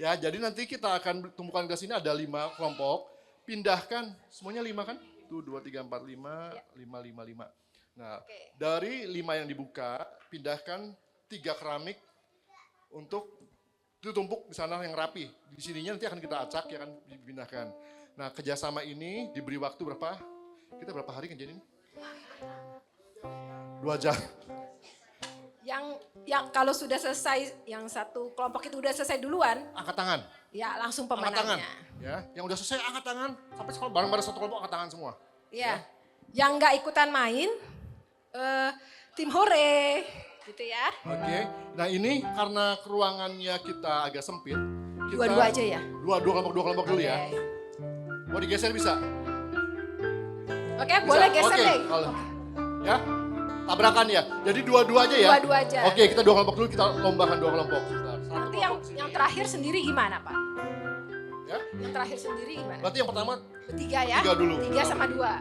Ya, jadi nanti kita akan tumpukan gelas ini ada 5 kelompok. Pindahkan, semuanya 5 kan? Tuh 2, 3, 4, 5, 5. Nah, Oke. dari 5 yang dibuka, pindahkan 3 keramik untuk Itu tumpuk di sana yang rapi. Di sininya nanti akan kita acak, ya akan dipindahkan. Nah, kerjasama ini diberi waktu berapa? Kita berapa hari ngerjain ini? 2 jam. Yang kalau sudah selesai, yang satu kelompok itu udah selesai duluan, Angkat tangan. ya langsung Angkat tangan. pemenangnya. Ya, yang udah selesai angkat tangan. Sampai sekolah bareng-bareng satu kelompok angkat tangan semua. Ya. Yang nggak ikutan main, tim hore, gitu ya. Oke. Nah ini karena ruangannya kita agak sempit. Kita Dua-dua aja ya. Dua kelompok dulu ya. Oke. Mau digeser bisa? Oke, Bisa? boleh geser Oke, deh. kalau- Ya, tabrakan ya. Jadi dua-dua aja ya. Dua-dua aja. Oke, kita 2 kelompok dulu, kita lombakan 2 kelompok. Sebentar. Satu Nanti kelompok sini. yang terakhir sendiri gimana Pak? Ya. Yang terakhir sendiri gimana? Berarti yang pertama Bertiga ya? 3 dulu. 3 sama 2.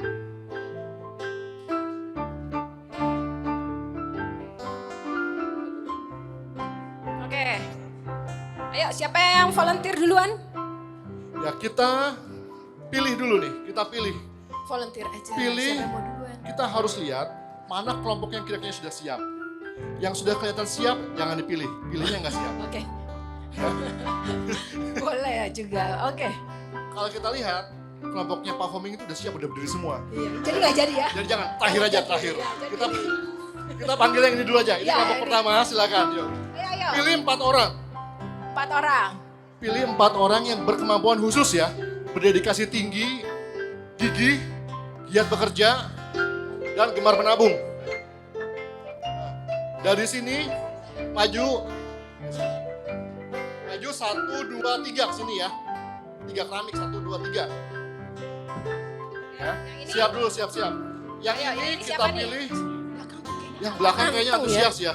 Oke. Ayo siapa yang volunteer duluan? Ya kita pilih dulu nih. Kita pilih. Volunteer aja. Pilih. Siapa yang mau duluan? Kita harus lihat mana kelompok yang kira-kira sudah siap. Yang sudah kelihatan siap jangan dipilih. Pilihnya nggak siap. Oke. Boleh ya juga. Oke. Kalau kita lihat kelompoknya performing itu udah siap, udah berdiri semua. Iya. Jadi nggak jadi ya? Jadi jangan, terakhir aja, Jadi, terakhir. ya, jadi. Kita panggil yang ini dulu aja. Ini Ya, kelompok ini. pertama, silakan. Yuk. Ayo. Pilih 4 orang. 4 orang. Pilih 4 orang yang berkemampuan khusus ya. Berdedikasi tinggi, gigih, giat bekerja, dan gemar menabung. Dari sini, maju. Maju 1, 2, 3 ke sini ya. 3 keramik, 1, 2, 3. Ya. Yang ini? Siap dulu, siap. Yang Ayo, ini yang ini kita siapa nih? pilih. Belakang tuh kayaknya. Yang belakang kayaknya Anteng ya. antusias ya.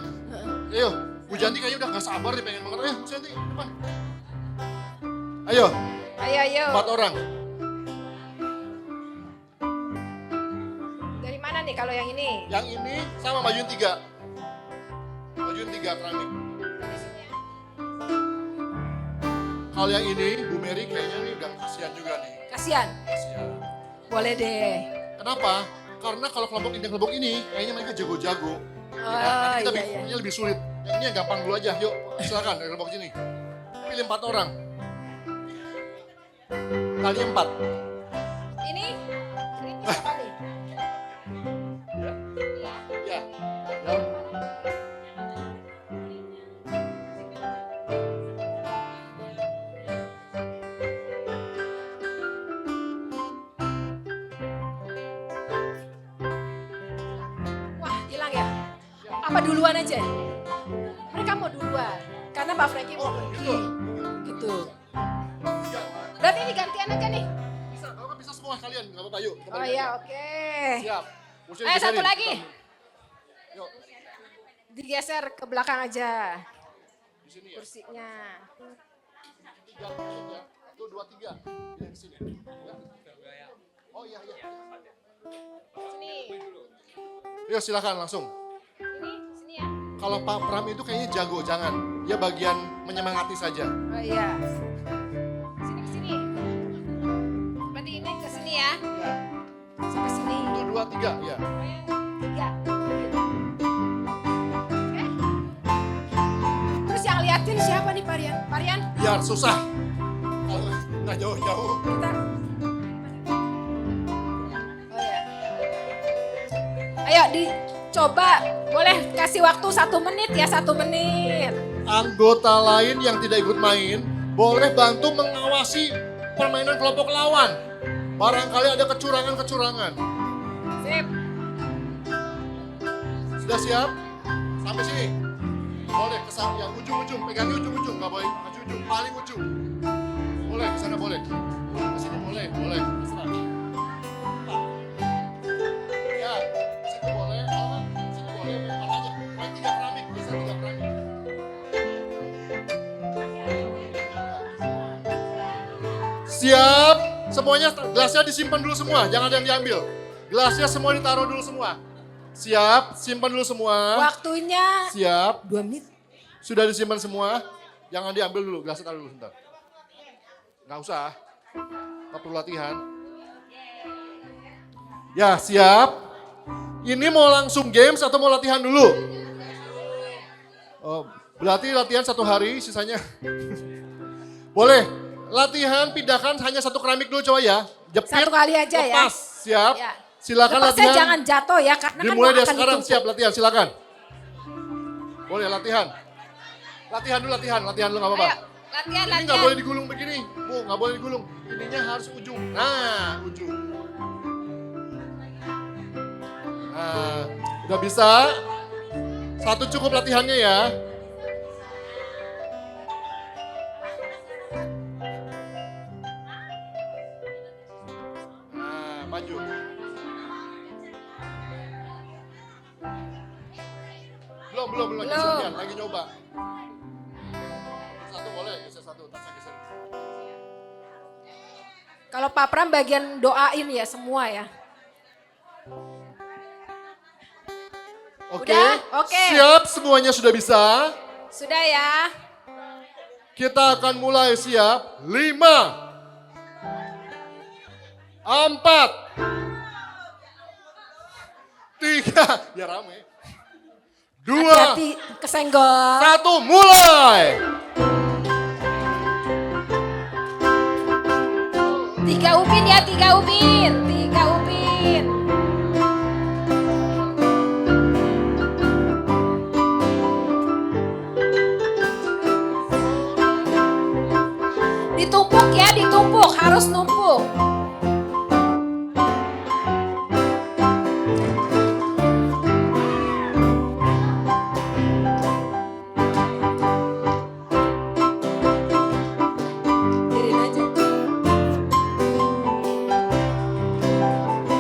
Ayo, Bu Janti kayaknya udah gak sabar nih pengen banget. Ayo, Bu Janti, depan. Ayo, Ayo. 4 orang. Dari mana nih kalau yang ini? Yang ini sama majuin 3. Majuin 3 keramik. Kalau yang ini, Bu Mary kayaknya nih udah kasihan juga nih. Kasihan. Kasihan. Boleh deh. Kenapa? Karena kalau kelompok ini kayaknya mereka jago-jago. Oh, Nanti kita iya. bikinnya lebih sulit. Yang ini yang gampang dulu aja. Yuk, silakan dari kelompok sini. Pilih 4 orang. Kali 4. Ini siapa nih? Ya. Ya. Wah, hilang ya? Apa duluan aja? Mereka mau duluan. Karena Mbak Frankie mau pergi. Gitu. Berarti ini gantian aja nih. Bisa, kalau nggak bisa semua kalian. Nggak apa-apa, yuk. kita Oh balik iya, aja. oke. Siap. Kursinya Ayo satu digeserin. lagi. Yuk, Digeser ke belakang aja di sini ya. kursinya. 3, ya. 1, 2, 3. Ini di sini. Ya. Oh iya. Sini. Yuk silakan langsung. Ini, sini ya. Kalau Pak Pram itu kayaknya jago, jangan. Dia bagian menyemangati saja. Oh iya. Sini ke sini. Berarti ini ke sini ya. Ya. Sampai sini. 1, 2, 3, ya. Oh, yang 3. Oke. Terus yang liatin siapa nih Parian? Parian, Biar susah. Kalau nggak jauh-jauh. kita. Oh ya. Ayo dicoba. Boleh kasih waktu 1 menit ya, 1 menit. Anggota lain yang tidak ikut main boleh bantu mengawasi permainan kelompok lawan. Barangkali ada kecurangan-kecurangan. Sip. Sudah siap? Sampai sini. Boleh ke sana, yang ujung-ujung, pegangi ujung-ujung, nggak boleh maju ujung, paling ujung. Boleh, ke sana boleh. Ke sini boleh, terserah. Pak. Ya, ke situ boleh, kalau nggak, ke sini boleh, empat aja. Main 3 keramik, bisa 3 keramik. Siap, semuanya gelasnya disimpan dulu semua, jangan ada yang diambil. Gelasnya semua ditaruh dulu semua. Siap, simpan dulu semua. Waktunya Siap, 2 menit. sudah disimpan semua. Jangan diambil dulu, gelasnya taruh dulu sebentar. Nggak usah, nggak perlu latihan. Ya, siap. Ini mau langsung games atau mau latihan dulu? Oh, Berarti latihan 1 hari, sisanya. Boleh, latihan pindahkan hanya 1 keramik dulu coba ya. Jepit, Satu kali aja ya. lepas, siap. Ya. Silakan Lepasnya latihan. jangan jatuh ya, karena Dimulai kan dari akan sekarang, ditumpuk. siap latihan, silakan. Boleh latihan. Latihan dulu, latihan lu gak apa-apa. Ayo, latihan, Ini latihan. gak boleh digulung begini, Bu, gak boleh digulung. Ininya harus ujung. Nah, ujung. Nah, udah bisa? 1 cukup latihannya ya. Nah, maju. Belum, lagi Belum. latihan, lagi nyoba. 1 boleh, geser 1, tasnya geser. Kalau Pak Pram bagian doain ya semua ya. Oke, Udah? Oke. siap semuanya sudah bisa. Sudah ya. Kita akan mulai siap. 5, 4, 3, ya rame. 2, Hati-hati kesenggol. 1, mulai. 3 ubin ya, 3 ubin. 3 ubin. Ditumpuk ya, ditumpuk. Harus numpuk. Dirin aja.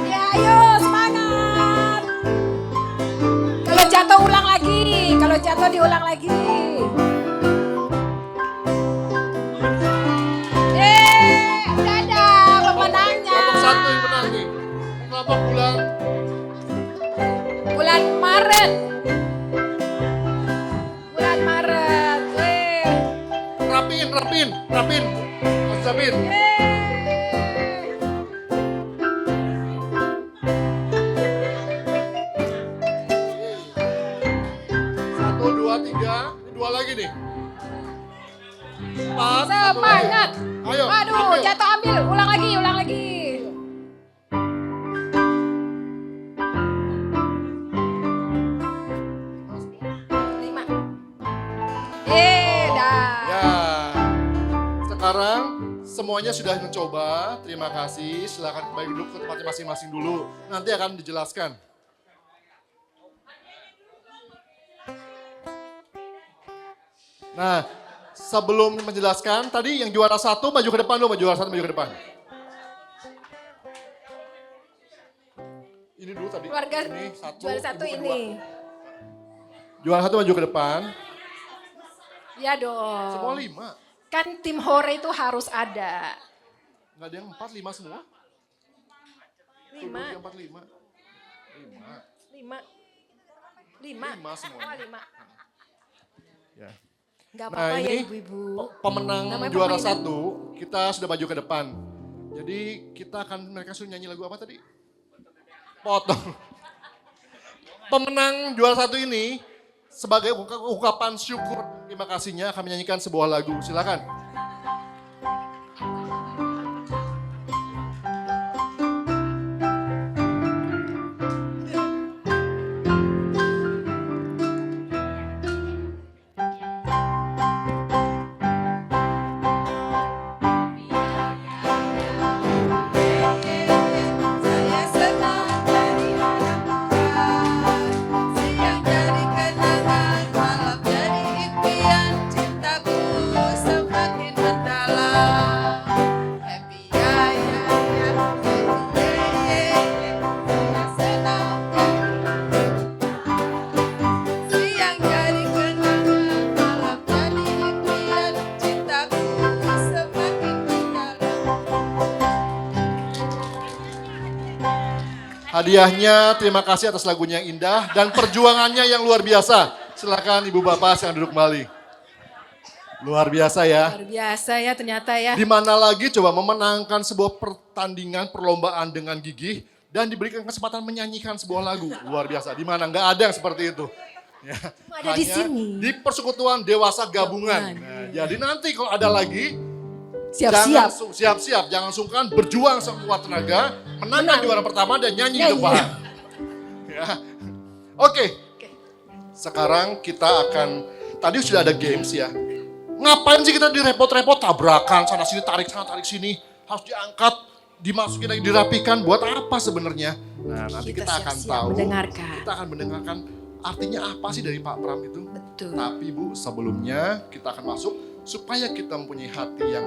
Ya, ayo semangat. Kalau jatuh ulang lagi, kalau jatuh diulang lagi. Udah ada pemenangnya. Kelompok 1 yang menang nih. Kelompok bulan. Bulan Maret. Bulan Maret. Wih. Rapin. Mas Rapin. Satu, 2, 3. Ini 2 lagi nih. 4, Semangat. Ayo, Aduh, ambil. jatuh ambil. Ulang lagi, ulang lagi. Lima. Dah. Ya, sekarang semuanya sudah mencoba. Terima kasih. Silakan kembali duduk ke tempatnya masing-masing dulu. Nanti akan dijelaskan. Nah, sebelum menjelaskan, tadi yang juara 1 maju ke depan dulu, juara 1 maju ke depan. Ini dulu tadi. Keluarga ini 1, juara 1 ibu kedua. ini. Juara 1 maju ke depan. Ya dong. Semua 5. Kan tim hore itu harus ada. Nggak ada yang 4, 5 semua. 5. 4, 5. 5. 5. Lima semuanya. Oh, 5. Ya. Gak Nah apa-apa ya ini ibu-ibu. pemenang Namanya juara permainan. 1, kita sudah maju ke depan. Jadi kita akan, mereka suruh nyanyi lagu apa tadi? Potong. Pemenang juara 1 ini sebagai ungkapan syukur terima kasihnya akan menyanyikan sebuah lagu. Silakan. Saya senang jadi anak Tuhan. Siang jadi kenangan, malam jadi impian. Cintaku semakin mendalam. Happy ya ya ya, happy saya senang siang jadi kenangan, malam jadi impian. Cintaku semakin mendalam. Hadiahnya terima kasih atas lagunya yang indah dan perjuangannya yang luar biasa. Silakan Ibu Bapak yang duduk kembali. Luar biasa ya. Luar biasa ya ternyata ya. Di mana lagi coba memenangkan sebuah pertandingan perlombaan dengan gigih dan diberikan kesempatan menyanyikan sebuah lagu. Luar biasa. Di mana nggak ada yang seperti itu. Ya, Ada di hanya sini. di persekutuan dewasa gabungan. Gabungan, Nah, iya. jadi nanti kalau ada lagi, Siap-siap. siap-siap, jangan sungkan berjuang sekuat tenaga, menangkan juara pertama dan nyanyi di Nyanyi. depan. Ya. Oke, sekarang kita akan, tadi sudah ada games ya. Ngapain sih kita direpot-repot tabrakan sana sini tarik sini, harus diangkat, dimasukin lagi dirapikan, buat apa sebenarnya? Nah nanti kita akan siap-siap tahu, mendengarkan. kita akan mendengarkan artinya apa sih dari Pak Pram itu. Betul. Tapi Bu, sebelumnya kita akan masuk supaya kita mempunyai hati yang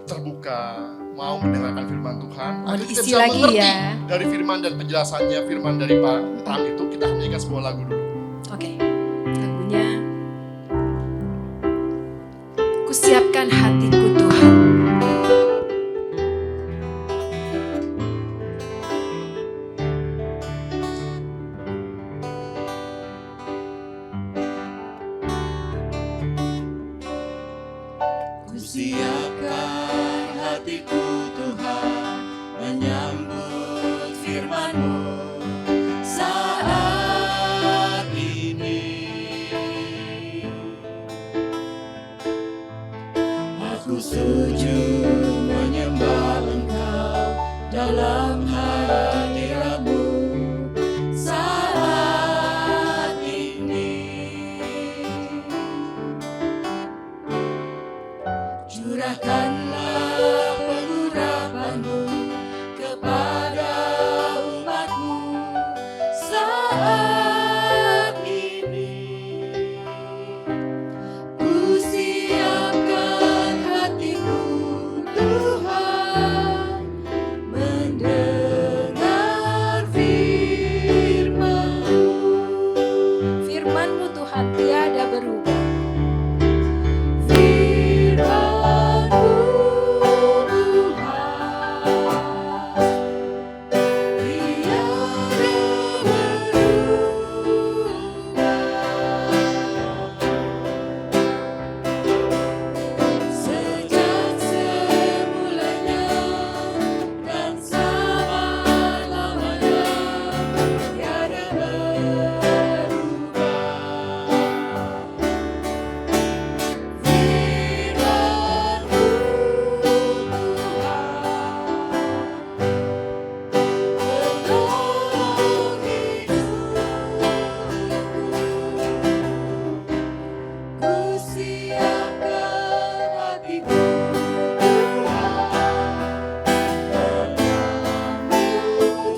terbuka, mau mendengarkan firman Tuhan. Mau Agar kita diisi bisa lagi mengerti ya. dari firman dan penjelasannya, firman dari Pak Pram itu, kita akan menyanyikan sebuah lagu dulu. Oke, lagunya Kusiapkan hatiku Tuhan. Kusiapkan hatiku Tuhan menyambut firman-Mu saat ini. Aku sujud menyembah Engkau dalam hadirat-Mu saat ini. Curahkanlah pengurapan-Mu kepada umat-Mu saat ini. Kusiapkan hatiku Tuhan mendengar firman-Mu. Firman-Mu Tuhan tiada berubah. Firman-Mu Tuhan tiada berubah. Sejak semulanya dan selama-lamanya tiada berubah. Firman-Mu Tuhan penolong hidupku. Kusiapkan hatiku Tuhan menyambut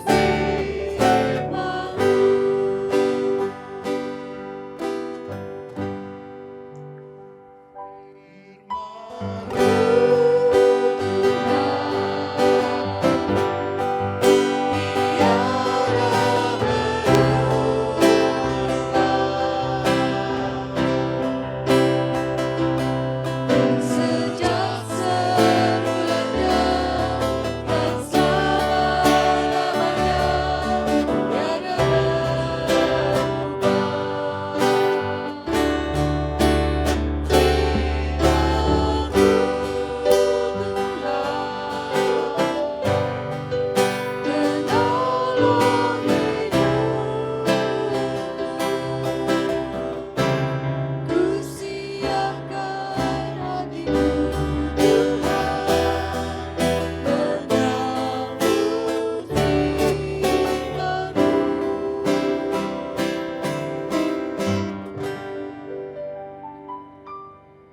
firman-Mu. Sejak semulanya dan selama-lamanya tiada penolong hidupku. Kusiapkan hatiku Tuhan menyambut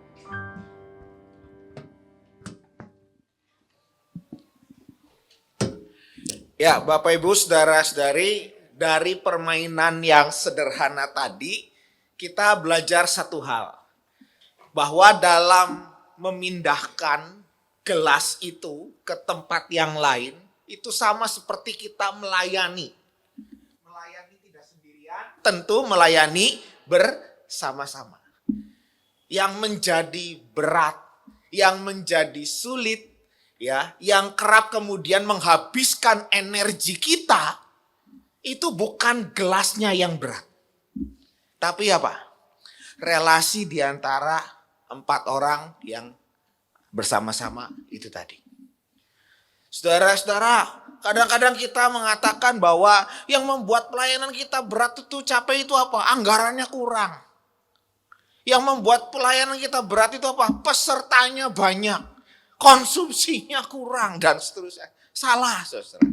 firman-Mu. Ya, Bapak Ibu, saudara-saudari, dari permainan yang sederhana tadi, kita belajar satu hal. Bahwa dalam memindahkan gelas itu ke tempat yang lain, itu sama seperti kita melayani. Melayani tidak sendirian, tentu melayani bersama-sama. Yang menjadi berat, yang menjadi sulit, ya, yang kerap kemudian menghabiskan energi kita, itu bukan gelasnya yang berat. Tapi apa? Relasi di antara 4 orang yang bersama-sama itu tadi. Saudara-saudara, kadang-kadang kita mengatakan bahwa yang membuat pelayanan kita berat itu capek itu apa? Anggarannya kurang. Yang membuat pelayanan kita berat itu apa? Pesertanya banyak, konsumsinya kurang, dan seterusnya. Salah, saudara.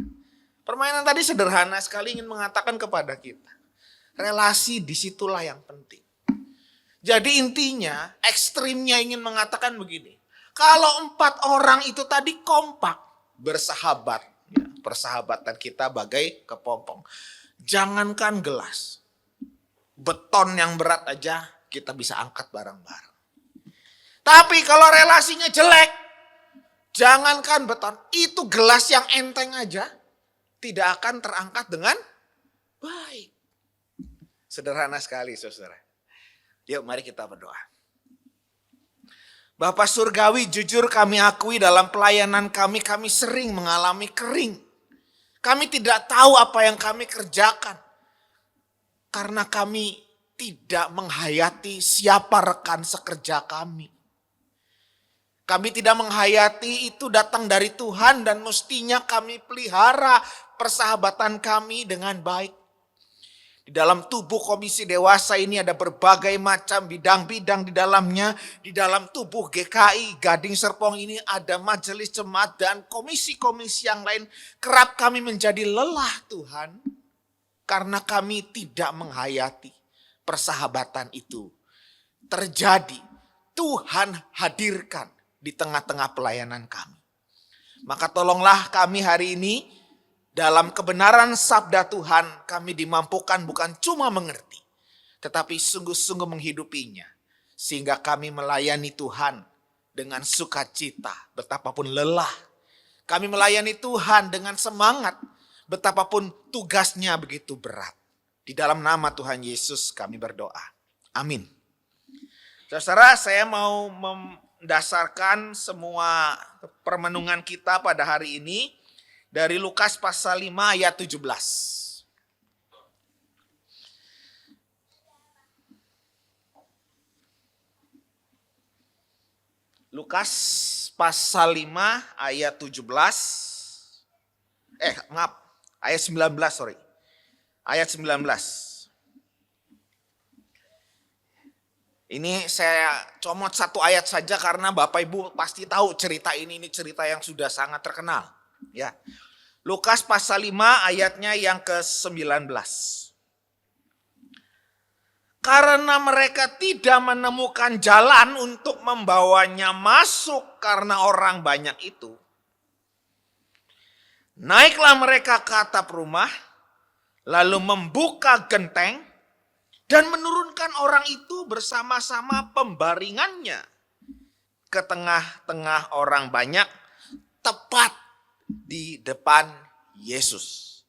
Permainan tadi sederhana sekali ingin mengatakan kepada kita. Relasi disitulah yang penting. Jadi intinya, ekstrimnya ingin mengatakan begini. Kalau 4 orang itu tadi kompak, bersahabat. Ya, persahabatan kita bagai kepompong. Jangankan gelas, beton yang berat aja kita bisa angkat bareng-bareng. Tapi kalau relasinya jelek, jangankan beton, itu gelas yang enteng aja tidak akan terangkat dengan baik. Sederhana sekali, saudara. Yuk mari kita berdoa. Bapa Surgawi, jujur kami akui dalam pelayanan kami sering mengalami kering. Kami tidak tahu apa yang kami kerjakan. Karena kami tidak menghayati siapa rekan sekerja kami. Kami tidak menghayati itu datang dari Tuhan dan mestinya kami pelihara persahabatan kami dengan baik. Di dalam tubuh Komisi Dewasa ini ada berbagai macam bidang-bidang di dalamnya. Di dalam tubuh GKI, Gading Serpong ini ada majelis jemaat dan komisi-komisi yang lain. Kerap kami menjadi lelah Tuhan. Karena kami tidak menghayati persahabatan itu terjadi. Tuhan hadirkan di tengah-tengah pelayanan kami. Maka tolonglah kami hari ini dalam kebenaran sabda Tuhan kami dimampukan bukan cuma mengerti, tetapi sungguh-sungguh menghidupinya. Sehingga kami melayani Tuhan dengan sukacita, betapapun lelah. Kami melayani Tuhan dengan semangat, betapapun tugasnya begitu berat. Di dalam nama Tuhan Yesus kami berdoa. Amin. Saudara, saya mau mendasarkan semua permenungan kita pada hari ini dari Lukas pasal 5 ayat 17. Lukas pasal 5 ayat 17. Ayat 19, sorry. Ayat 19. Ini saya comot satu ayat saja karena Bapak Ibu pasti tahu cerita ini cerita yang sudah sangat terkenal. Ya. Lukas pasal 5 ayatnya yang ke-19. Karena mereka tidak menemukan jalan untuk membawanya masuk karena orang banyak itu. Naiklah mereka ke atap rumah, lalu membuka genteng dan menurunkan orang itu bersama-sama pembaringannya ke tengah-tengah orang banyak, tepat di depan Yesus.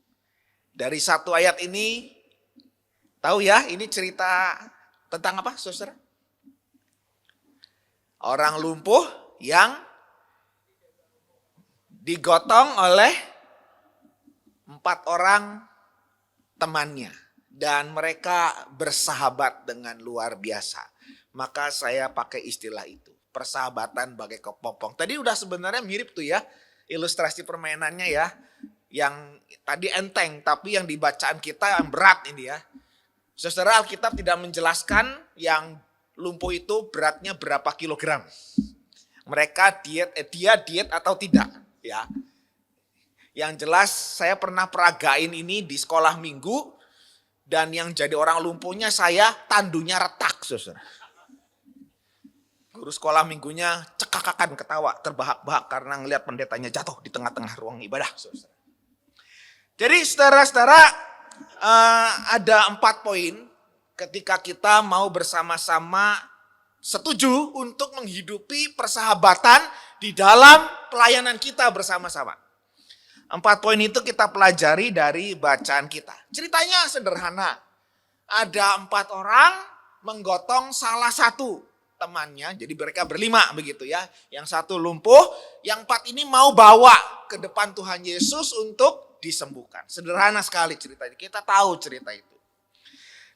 Dari satu ayat ini, tahu ya ini cerita tentang apa, saudara? Orang lumpuh yang digotong oleh 4 orang temannya. Dan mereka bersahabat dengan luar biasa. Maka saya pakai istilah itu. Persahabatan bagai kepompong. Tadi udah sebenarnya mirip tuh ya. Ilustrasi permainannya ya. Yang tadi enteng. Tapi yang dibacaan kita yang berat ini ya. Saudara, Alkitab tidak menjelaskan yang lumpuh itu beratnya berapa kilogram. Mereka dia diet atau tidak. Ya. Yang jelas saya pernah peragain ini di sekolah minggu. Dan yang jadi orang lumpuhnya saya tandunya retak, saudara. Guru sekolah minggunya cekakakan ketawa, terbahak-bahak karena ngelihat pendetanya jatuh di tengah-tengah ruang ibadah, saudara. Jadi saudara-saudara ada 4 poin ketika kita mau bersama-sama setuju untuk menghidupi persahabatan di dalam pelayanan kita bersama-sama. 4 poin itu kita pelajari dari bacaan kita. Ceritanya sederhana. Ada 4 orang menggotong salah satu temannya. Jadi mereka berlima begitu ya. Yang satu lumpuh, yang 4 ini mau bawa ke depan Tuhan Yesus untuk disembuhkan. Sederhana sekali ceritanya. Kita tahu cerita itu.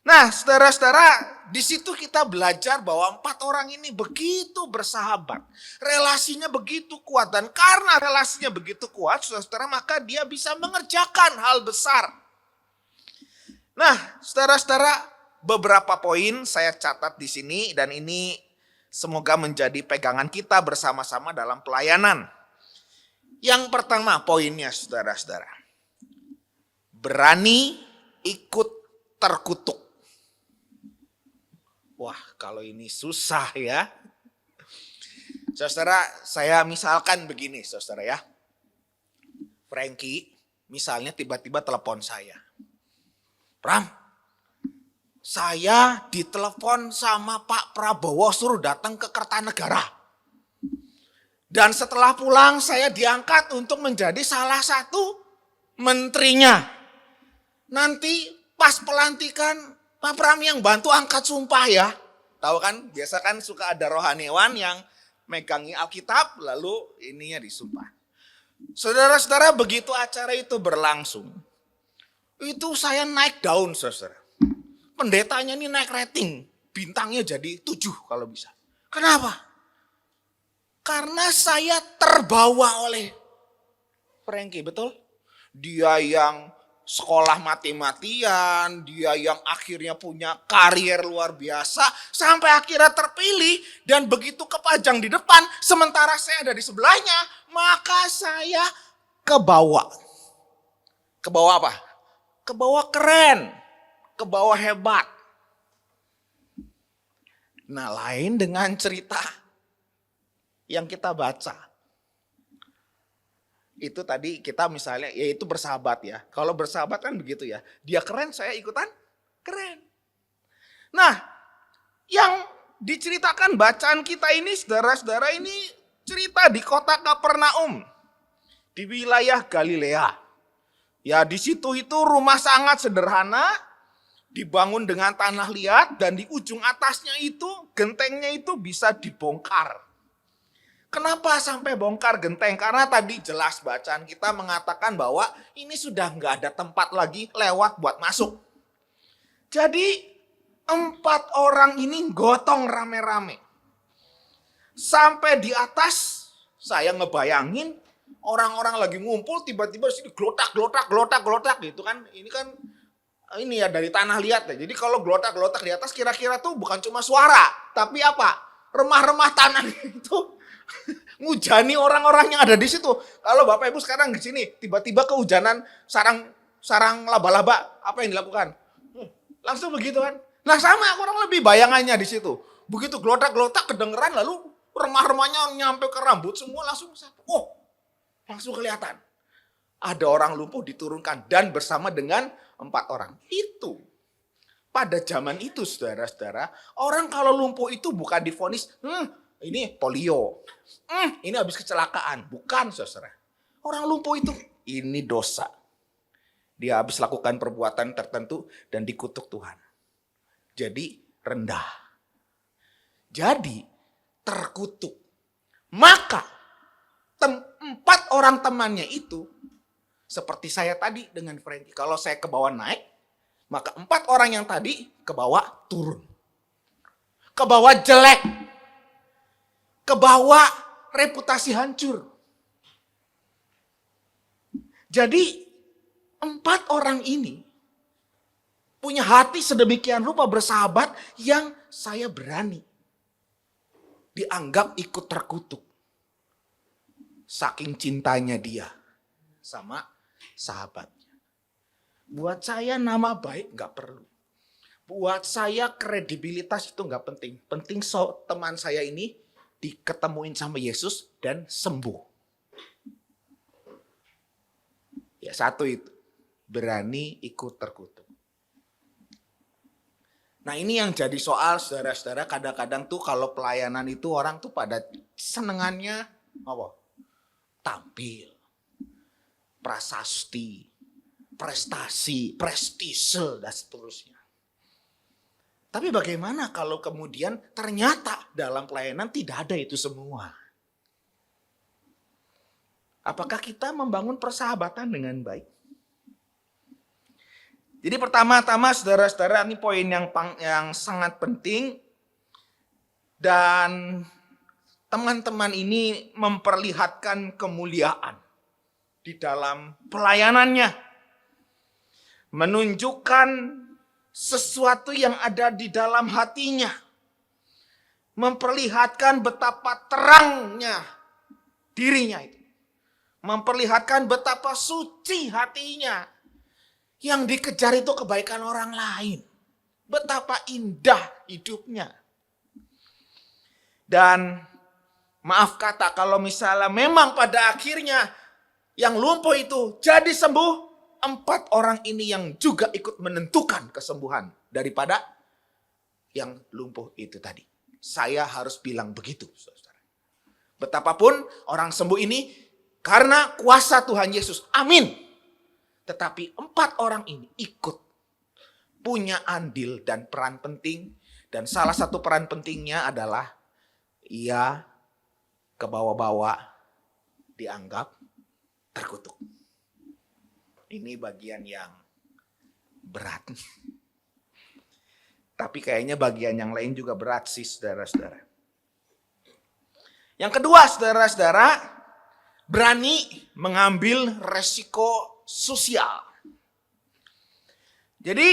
Nah, saudara-saudara, di situ kita belajar bahwa 4 orang ini begitu bersahabat. Relasinya begitu kuat. Dan karena relasinya begitu kuat, saudara-saudara, maka dia bisa mengerjakan hal besar. Nah, saudara-saudara, beberapa poin saya catat di sini. Dan ini semoga menjadi pegangan kita bersama-sama dalam pelayanan. Yang pertama poinnya, saudara-saudara. Berani ikut terkutuk. Wah, kalau ini susah ya. Saudara, saya misalkan begini, saudara ya. Frankie, misalnya tiba-tiba telepon saya. Pram, saya ditelepon sama Pak Prabowo suruh datang ke Kertanegara. Dan setelah pulang saya diangkat untuk menjadi salah satu menterinya. Nanti pas pelantikan, Pak Pram yang bantu angkat sumpah ya. Tahu kan, biasa kan suka ada rohaniawan yang megangi Alkitab lalu ininya disumpah. Saudara-saudara, begitu acara itu berlangsung, itu saya naik daun, saudara. Pendetanya ini naik rating, bintangnya jadi 7 kalau bisa. Kenapa? Karena saya terbawa oleh Frankie, betul? Dia yang sekolah mati-matian, dia yang akhirnya punya karier luar biasa, sampai akhirnya terpilih dan begitu kepajang di depan, sementara saya ada di sebelahnya, maka saya kebawa. Kebawa apa? Kebawa keren, kebawa hebat. Nah, lain dengan cerita yang kita baca. Itu tadi kita misalnya, ya itu bersahabat ya. Kalau bersahabat kan begitu ya. Dia keren, saya ikutan keren. Nah, yang diceritakan bacaan kita ini, saudara-saudara, ini cerita di kota Kapernaum. Di wilayah Galilea. Ya, di situ itu rumah sangat sederhana, dibangun dengan tanah liat, dan di ujung atasnya itu, gentengnya itu bisa dibongkar. Kenapa sampai bongkar genteng? Karena tadi jelas bacaan kita mengatakan bahwa ini sudah nggak ada tempat lagi lewat buat masuk. Jadi 4 orang ini gotong rame-rame. Sampai di atas saya ngebayangin orang-orang lagi ngumpul tiba-tiba sini glotak gitu kan. Ini kan ini ya dari tanah liat ya. Jadi kalau glotak di atas kira-kira tuh bukan cuma suara, tapi apa? Remah-remah tanah itu ngujani orang-orang yang ada di situ. Kalau Bapak Ibu sekarang di sini tiba-tiba kehujanan sarang laba-laba, apa yang dilakukan? Langsung begitu kan? Nah, sama kurang lebih bayangannya di situ. Begitu glotak-glotak kedengeran lalu remah-remahnya nyampe ke rambut semua langsung langsung kelihatan. Ada orang lumpuh diturunkan dan bersama dengan 4 orang. Itu pada zaman itu, saudara-saudara, orang kalau lumpuh itu bukan divonis, ini polio, ini habis kecelakaan. Bukan, saudara. Orang lumpuh itu, ini dosa. Dia habis lakukan perbuatan tertentu dan dikutuk Tuhan. Jadi rendah. Jadi terkutuk. Maka 4 orang temannya itu, seperti saya tadi dengan Frankie. Kalau saya ke bawah naik, maka 4 orang yang tadi ke bawah turun. Ke bawah jelek. Ke bawah reputasi hancur. Jadi 4 orang ini punya hati sedemikian rupa bersahabat yang saya berani dianggap ikut terkutuk. Saking cintanya dia sama sahabatnya. Buat saya nama baik gak perlu. Buat saya kredibilitas itu gak penting. Penting teman saya ini diketemuin sama Yesus dan sembuh. Ya, satu itu. Berani ikut terkutuk. Nah, ini yang jadi soal, saudara-saudara. Kadang-kadang tuh kalau pelayanan itu orang tuh pada senengannya apa? Tampil. Prasasti. Prestasi. Prestise dan seterusnya. Tapi bagaimana kalau kemudian ternyata dalam pelayanan tidak ada itu semua? Apakah kita membangun persahabatan dengan baik? Jadi pertama-tama saudara-saudara, ini poin yang sangat penting. Dan teman-teman ini memperlihatkan kemuliaan di dalam pelayanannya. Menunjukkan sesuatu yang ada di dalam hatinya. Memperlihatkan betapa terangnya dirinya itu. Memperlihatkan betapa suci hatinya. Yang dikejar itu kebaikan orang lain. Betapa indah hidupnya. Dan maaf kata, kalau misalnya memang pada akhirnya yang lumpuh itu jadi sembuh, 4 orang ini yang juga ikut menentukan kesembuhan daripada yang lumpuh itu tadi. Saya harus bilang begitu, saudara. Betapapun orang sembuh ini karena kuasa Tuhan Yesus. Amin. Tetapi 4 orang ini ikut punya andil dan peran penting. Dan salah satu peran pentingnya adalah ia ke bawah-bawah dianggap terkutuk. Ini bagian yang berat. Tapi kayaknya bagian yang lain juga berat sih, saudara-saudara. Yang kedua, saudara-saudara, berani mengambil resiko sosial. Jadi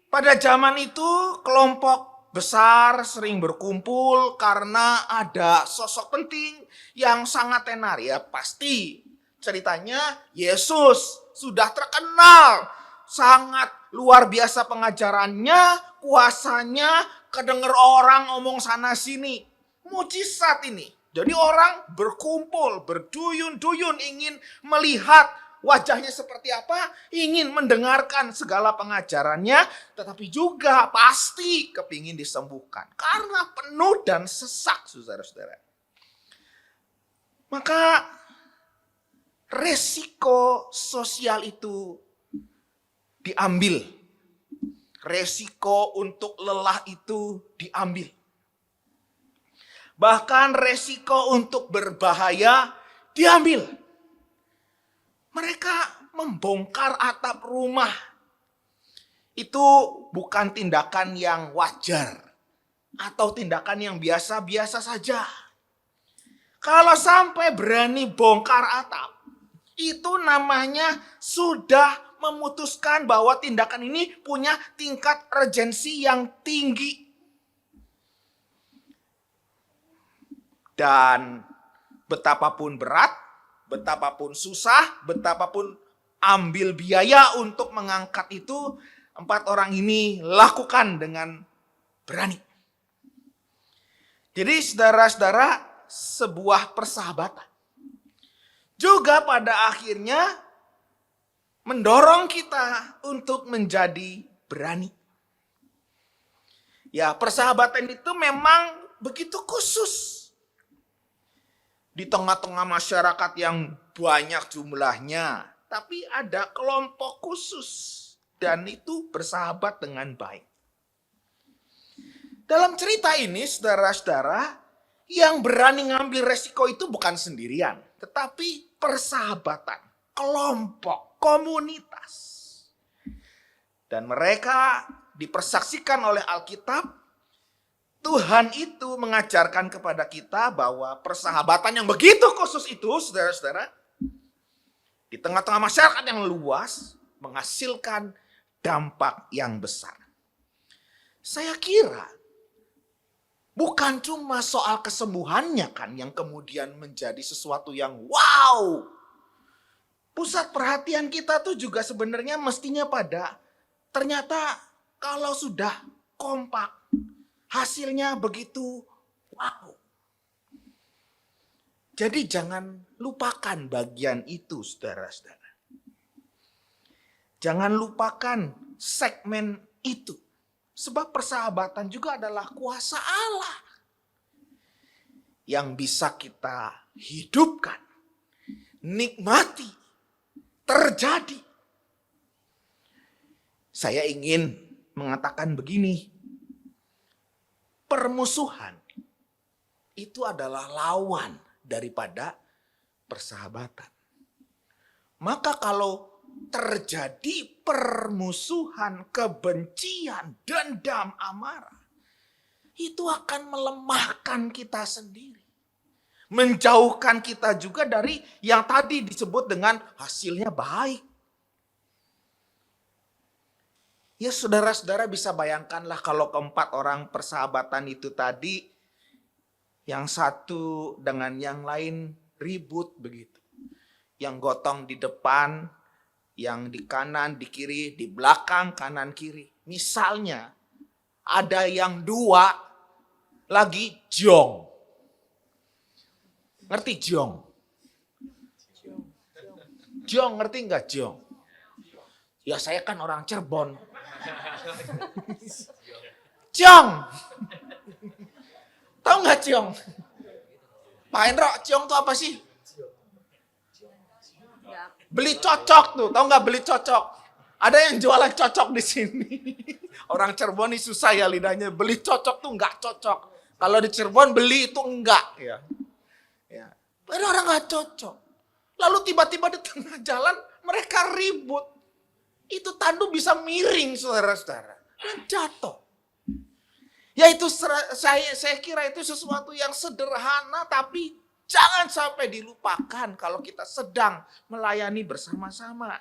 pada zaman itu kelompok besar sering berkumpul karena ada sosok penting yang sangat tenar. Ya pasti ceritanya Yesus sudah terkenal. Sangat luar biasa pengajarannya, kuasanya, kedenger orang ngomong sana sini. Mujizat ini. Jadi orang berkumpul, berduyun-duyun ingin melihat wajahnya seperti apa, ingin mendengarkan segala pengajarannya, tetapi juga pasti kepingin disembuhkan. Karena penuh dan sesak, saudara-saudara. Maka resiko sosial itu diambil. Resiko untuk lelah itu diambil. Bahkan resiko untuk berbahaya diambil. Mereka membongkar atap rumah. Itu bukan tindakan yang wajar. Atau tindakan yang biasa-biasa saja. Kalau sampai berani bongkar atap. Itu namanya sudah memutuskan bahwa tindakan ini punya tingkat urgensi yang tinggi. Dan betapapun berat, betapapun susah, betapapun ambil biaya untuk mengangkat itu, 4 orang ini lakukan dengan berani. Jadi saudara-saudara, sebuah persahabatan juga pada akhirnya mendorong kita untuk menjadi berani. Ya, persahabatan itu memang begitu khusus. Di tengah-tengah masyarakat yang banyak jumlahnya, tapi ada kelompok khusus dan itu bersahabat dengan baik. Dalam cerita ini, saudara-saudara, yang berani ngambil resiko itu bukan sendirian, tetapi persahabatan, kelompok, komunitas. Dan mereka dipersaksikan oleh Alkitab. Tuhan itu mengajarkan kepada kita bahwa persahabatan yang begitu khusus itu, saudara-saudara, di tengah-tengah masyarakat yang luas, menghasilkan dampak yang besar. Saya kira, bukan cuma soal kesembuhannya kan yang kemudian menjadi sesuatu yang wow. Pusat perhatian kita tuh juga sebenarnya mestinya pada, ternyata kalau sudah kompak, hasilnya begitu wow. Jadi jangan lupakan bagian itu, saudara-saudara. Jangan lupakan segmen itu. Sebab persahabatan juga adalah kuasa Allah. Yang bisa kita hidupkan, nikmati, terjadi. Saya ingin mengatakan begini. Permusuhan itu adalah lawan daripada persahabatan. Maka kalau terjadi permusuhan, kebencian, dendam, amarah, itu akan melemahkan kita sendiri. Menjauhkan kita juga dari yang tadi disebut dengan hasilnya baik. Ya saudara-saudara bisa bayangkanlah kalau keempat orang persahabatan itu tadi, yang satu dengan yang lain ribut begitu. Yang gotong di depan, yang di kanan, di kiri, di belakang, kanan, kiri. Misalnya ada yang dua lagi jong. Ngerti jong? Jong, ngerti nggak jong? Ya saya kan orang Cirebon. Jong. Tahu nggak jong? Pak Hendro, jong itu apa sih? Beli cocok tuh, tahu nggak beli cocok? Ada yang jualan cocok di sini. Orang Cirebon ini susah ya lidahnya. Beli cocok tuh nggak cocok. Kalau di Cirebon beli itu enggak. Ya. Ada orang nggak cocok. Lalu tiba-tiba di tengah jalan mereka ribut. Itu tandu bisa miring saudara-saudara. Dan jatuh. Ya itu saya kira itu sesuatu yang sederhana tapi jangan sampai dilupakan kalau kita sedang melayani bersama-sama.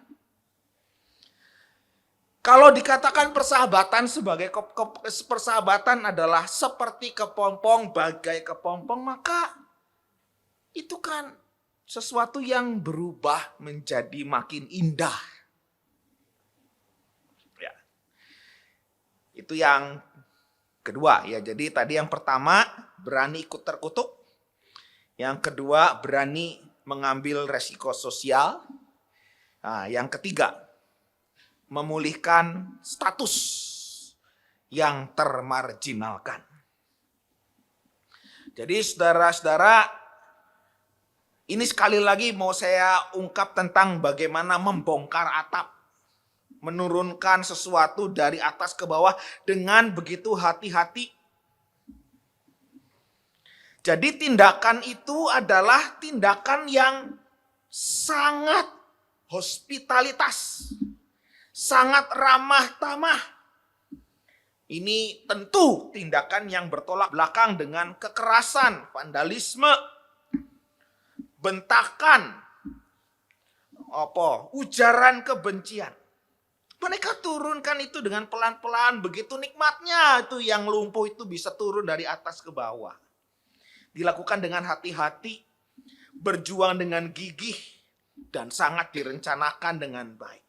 Kalau dikatakan persahabatan sebagai persahabatan adalah seperti kepompong, bagai kepompong, maka itu kan sesuatu yang berubah menjadi makin indah. Ya. Itu yang kedua ya. Jadi tadi yang pertama berani ikut terkutuk. Yang kedua berani mengambil resiko sosial. Nah, yang ketiga memulihkan status yang termarginalkan. Jadi saudara-saudara, ini sekali lagi mau saya ungkap tentang bagaimana membongkar atap. Menurunkan sesuatu dari atas ke bawah dengan begitu hati-hati. Jadi tindakan itu adalah tindakan yang sangat hospitalitas. Sangat ramah tamah. Ini tentu tindakan yang bertolak belakang dengan kekerasan, vandalisme, bentakan, ujaran kebencian. Mereka turunkan itu dengan pelan-pelan, begitu nikmatnya itu yang lumpuh itu bisa turun dari atas ke bawah. Dilakukan dengan hati-hati, berjuang dengan gigih, dan sangat direncanakan dengan baik.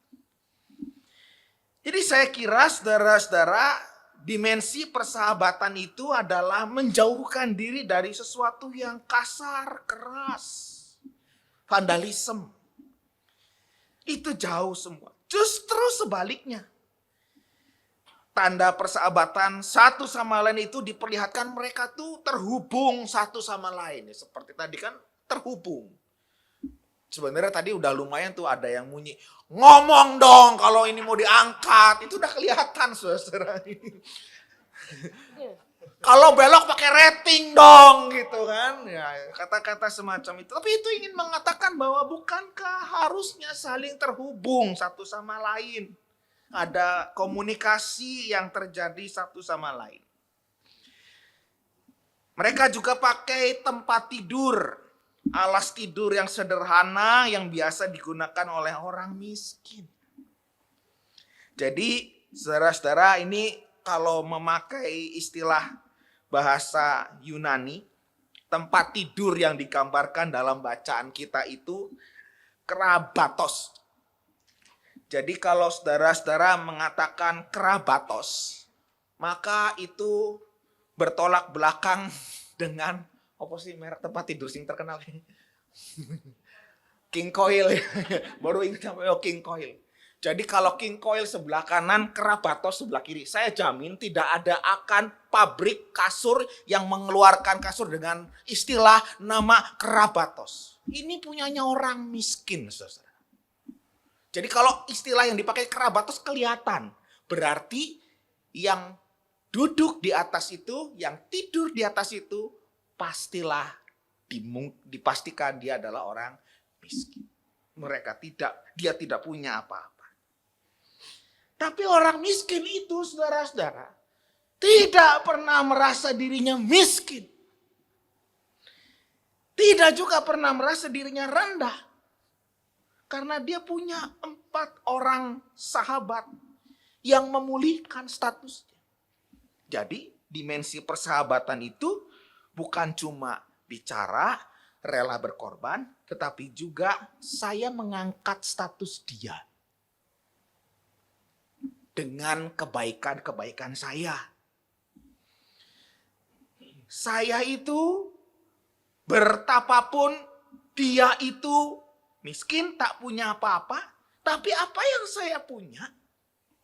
Jadi saya kira saudara-saudara, dimensi persahabatan itu adalah menjauhkan diri dari sesuatu yang kasar, keras. Vandalisme. Itu jauh semua. Justru sebaliknya. Tanda persahabatan satu sama lain itu diperlihatkan mereka tuh terhubung satu sama lain. Seperti tadi kan terhubung. Sebenarnya tadi udah lumayan tuh ada yang bunyi. Ngomong dong kalau ini mau diangkat. Itu udah kelihatan saudara ini. Kalau belok pakai rating dong gitu kan. Ya, kata-kata semacam itu. Tapi itu ingin mengatakan bahwa bukankah harusnya saling terhubung satu sama lain. Ada komunikasi yang terjadi satu sama lain. Mereka juga pakai tempat tidur. Alas tidur yang sederhana yang biasa digunakan oleh orang miskin. Jadi saudara-saudara ini kalau memakai istilah bahasa Yunani, tempat tidur yang digambarkan dalam bacaan kita itu kerabatos. Jadi kalau saudara-saudara mengatakan kerabatos, maka itu bertolak belakang dengan apa sih merek tempat tidur sing terkenal? King Coil. Baru ingat King Coil. Jadi kalau King Coil sebelah kanan, Kerabatos sebelah kiri. Saya jamin tidak ada akan pabrik kasur yang mengeluarkan kasur dengan istilah nama Kerabatos. Ini punyanya orang miskin, saudara. Jadi kalau istilah yang dipakai Kerabatos kelihatan. Berarti yang duduk di atas itu, yang tidur di atas itu, pastilah dipastikan dia adalah orang miskin. Dia tidak punya apa-apa. Tapi orang miskin itu, saudara-saudara, tidak pernah merasa dirinya miskin. Tidak juga pernah merasa dirinya rendah. Karena dia punya 4 orang sahabat yang memulihkan statusnya. Jadi dimensi persahabatan itu bukan cuma bicara rela berkorban, tetapi juga saya mengangkat status dia dengan kebaikan-kebaikan saya. Saya itu bertapapun dia itu miskin, tak punya apa-apa, tapi apa yang saya punya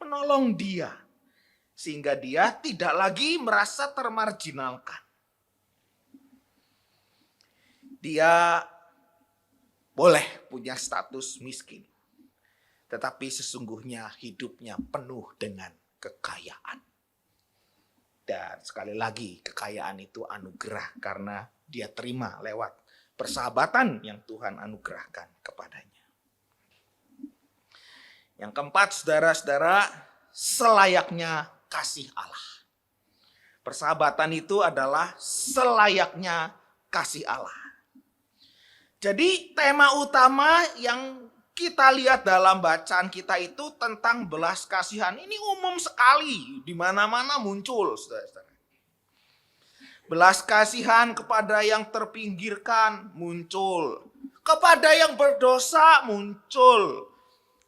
menolong dia sehingga dia tidak lagi merasa termarginalkan. Dia boleh punya status miskin, tetapi sesungguhnya hidupnya penuh dengan kekayaan. Dan sekali lagi, kekayaan itu anugerah karena dia terima lewat persahabatan yang Tuhan anugerahkan kepadanya. Yang keempat, saudara-saudara, selayaknya kasih Allah. Persahabatan itu adalah selayaknya kasih Allah. Jadi tema utama yang kita lihat dalam bacaan kita itu tentang belas kasihan. Ini umum sekali, di mana-mana muncul, saudara-saudara. Belas kasihan kepada yang terpinggirkan muncul. Kepada yang berdosa muncul.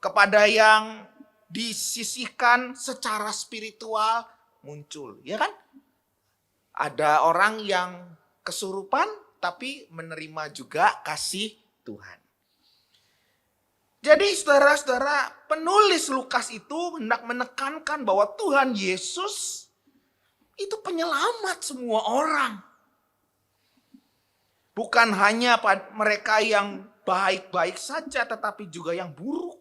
Kepada yang disisihkan secara spiritual muncul. Ya kan? Ada orang yang kesurupan tapi menerima juga kasih Tuhan. Jadi saudara-saudara, penulis Lukas itu hendak menekankan bahwa Tuhan Yesus itu penyelamat semua orang. Bukan hanya mereka yang baik-baik saja, tetapi juga yang buruk.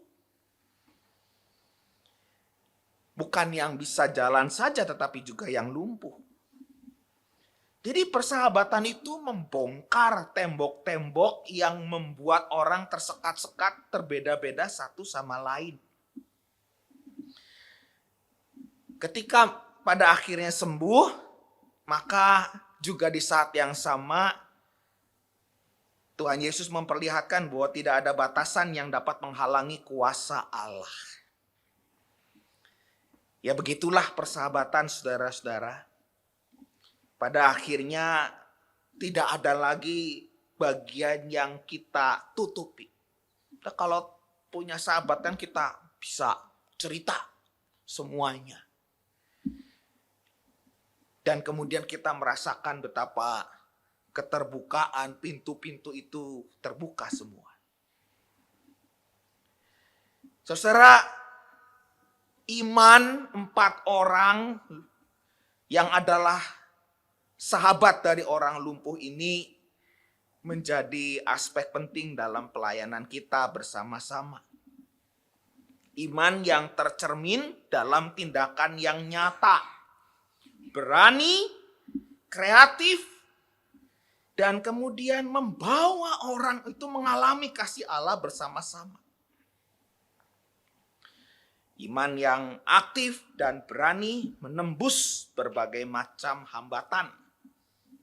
Bukan yang bisa jalan saja, tetapi juga yang lumpuh. Jadi persahabatan itu membongkar tembok-tembok yang membuat orang tersekat-sekat, terbeda-beda satu sama lain. Ketika pada akhirnya sembuh, maka juga di saat yang sama Tuhan Yesus memperlihatkan bahwa tidak ada batasan yang dapat menghalangi kuasa Allah. Ya begitulah persahabatan, saudara-saudara. Pada akhirnya tidak ada lagi bagian yang kita tutupi. Kita kalau punya sahabat kan kita bisa cerita semuanya. Dan kemudian kita merasakan betapa keterbukaan, pintu-pintu itu terbuka semua. Saudara, iman 4 orang yang adalah sahabat dari orang lumpuh ini menjadi aspek penting dalam pelayanan kita bersama-sama. Iman yang tercermin dalam tindakan yang nyata, berani, kreatif, dan kemudian membawa orang itu mengalami kasih Allah bersama-sama. Iman yang aktif dan berani menembus berbagai macam hambatan.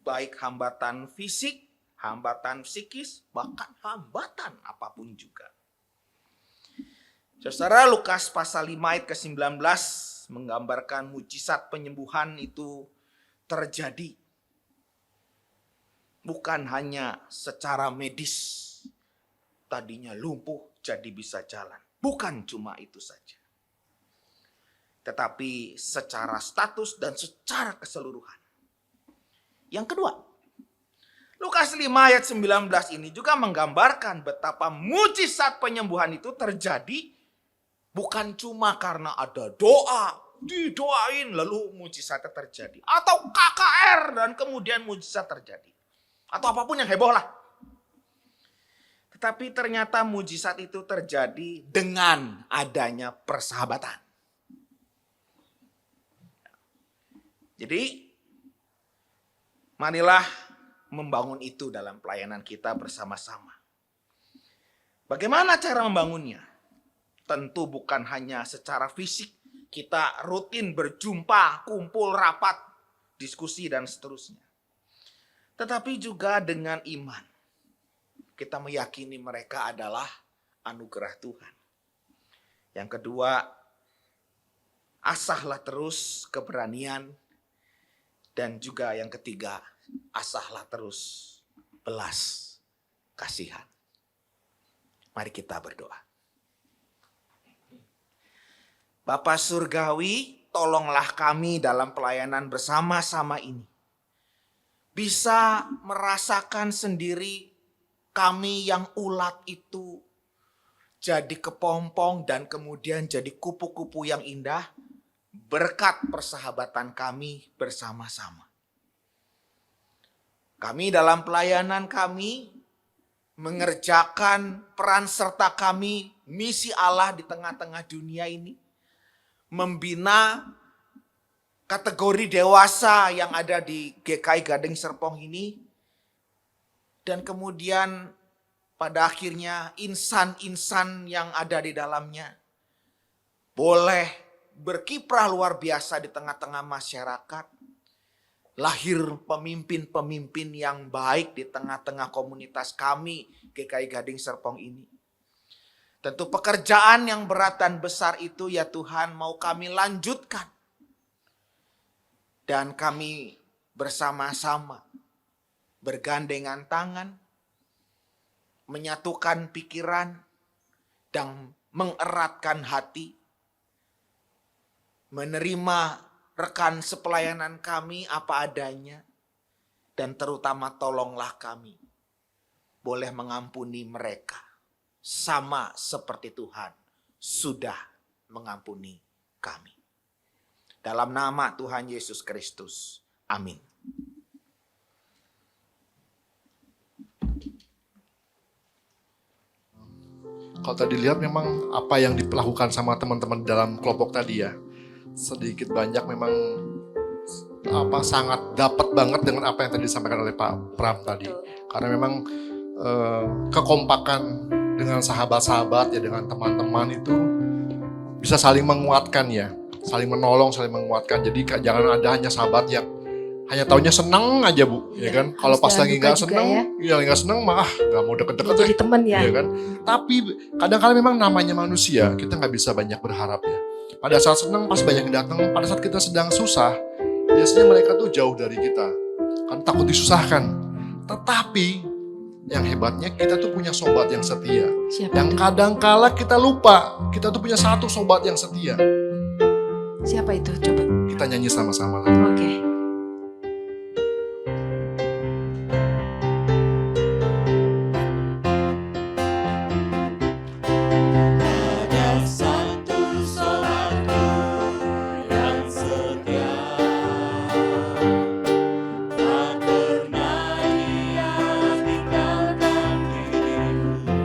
Baik hambatan fisik, hambatan psikis, bahkan hambatan apapun juga. Saudara, Lukas pasal 5 ayat ke-19 menggambarkan mujizat penyembuhan itu terjadi. Bukan hanya secara medis. Tadinya lumpuh jadi bisa jalan. Bukan cuma itu saja. Tetapi secara status dan secara keseluruhan. Yang kedua, Lukas 5 ayat 19 ini juga menggambarkan betapa mujizat penyembuhan itu terjadi bukan cuma karena ada doa, didoain lalu mujizatnya terjadi. Atau KKR dan kemudian mujizat terjadi. Atau apapun yang heboh lah. Tetapi ternyata mujizat itu terjadi dengan adanya persahabatan. Jadi, marilah membangun itu dalam pelayanan kita bersama-sama. Bagaimana cara membangunnya? Tentu bukan hanya secara fisik, Kita rutin berjumpa, kumpul, rapat, diskusi, dan seterusnya. Tetapi juga dengan iman. Kita meyakini mereka adalah anugerah Tuhan. Yang kedua, asahlah terus keberanian. Dan juga yang ketiga, asahlah terus belas kasihan. Mari kita berdoa. Bapa Surgawi, tolonglah kami dalam pelayanan bersama-sama ini. Bisa merasakan sendiri kami yang ulat itu jadi kepompong dan kemudian jadi kupu-kupu yang indah berkat persahabatan kami bersama-sama. Kami dalam pelayanan kami mengerjakan peran serta kami, misi Allah di tengah-tengah dunia ini. Membina kategori dewasa yang ada di GKI Gading Serpong ini. Dan kemudian pada akhirnya insan-insan yang ada di dalamnya boleh berkiprah luar biasa di tengah-tengah masyarakat. Lahir pemimpin-pemimpin yang baik di tengah-tengah komunitas kami GKI Gading Serpong ini. Tentu pekerjaan yang berat dan besar itu ya Tuhan mau kami lanjutkan. Dan kami bersama-sama bergandengan tangan, menyatukan pikiran, dan mengeratkan hati. Menerima rekan sepelayanan kami apa adanya. Dan terutama tolonglah kami boleh mengampuni mereka. Sama seperti Tuhan sudah mengampuni kami. Dalam nama Tuhan Yesus Kristus. Amin. Kalau tadi lihat memang apa yang dilakukan sama teman-teman dalam kelompok tadi ya, sedikit banyak memang sangat dapat banget dengan apa yang tadi disampaikan oleh Pak Pram tadi. Karena memang kekompakan dengan sahabat-sahabat ya, dengan teman-teman itu bisa saling menguatkan ya, saling menolong, saling menguatkan. Jadi jangan ada hanya sahabat yang hanya taunya senang aja Bu, ya kan? Kalau pas lagi nggak senang, ya nggak senang mah nggak mau deket-deket Jadi teman ya. kan? Tapi kadang-kadang memang namanya manusia, kita nggak bisa banyak berharap ya. Pada saat senang pas banyak yang datang, pada saat kita sedang susah, biasanya mereka tuh jauh dari kita, kan takut disusahkan. Tetapi yang hebatnya kita tuh punya sobat yang setia. Siapa Yang itu? kadang-kala kita lupa, kita tuh punya satu sobat yang setia. Siapa itu? Coba. Kita nyanyi sama-sama. Oke. Ada satu sobatku yang setia, tak pernah ia tinggalkan diriku.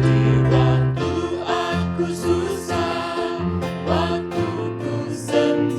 Di waktu aku susah, waktu ku sendiri,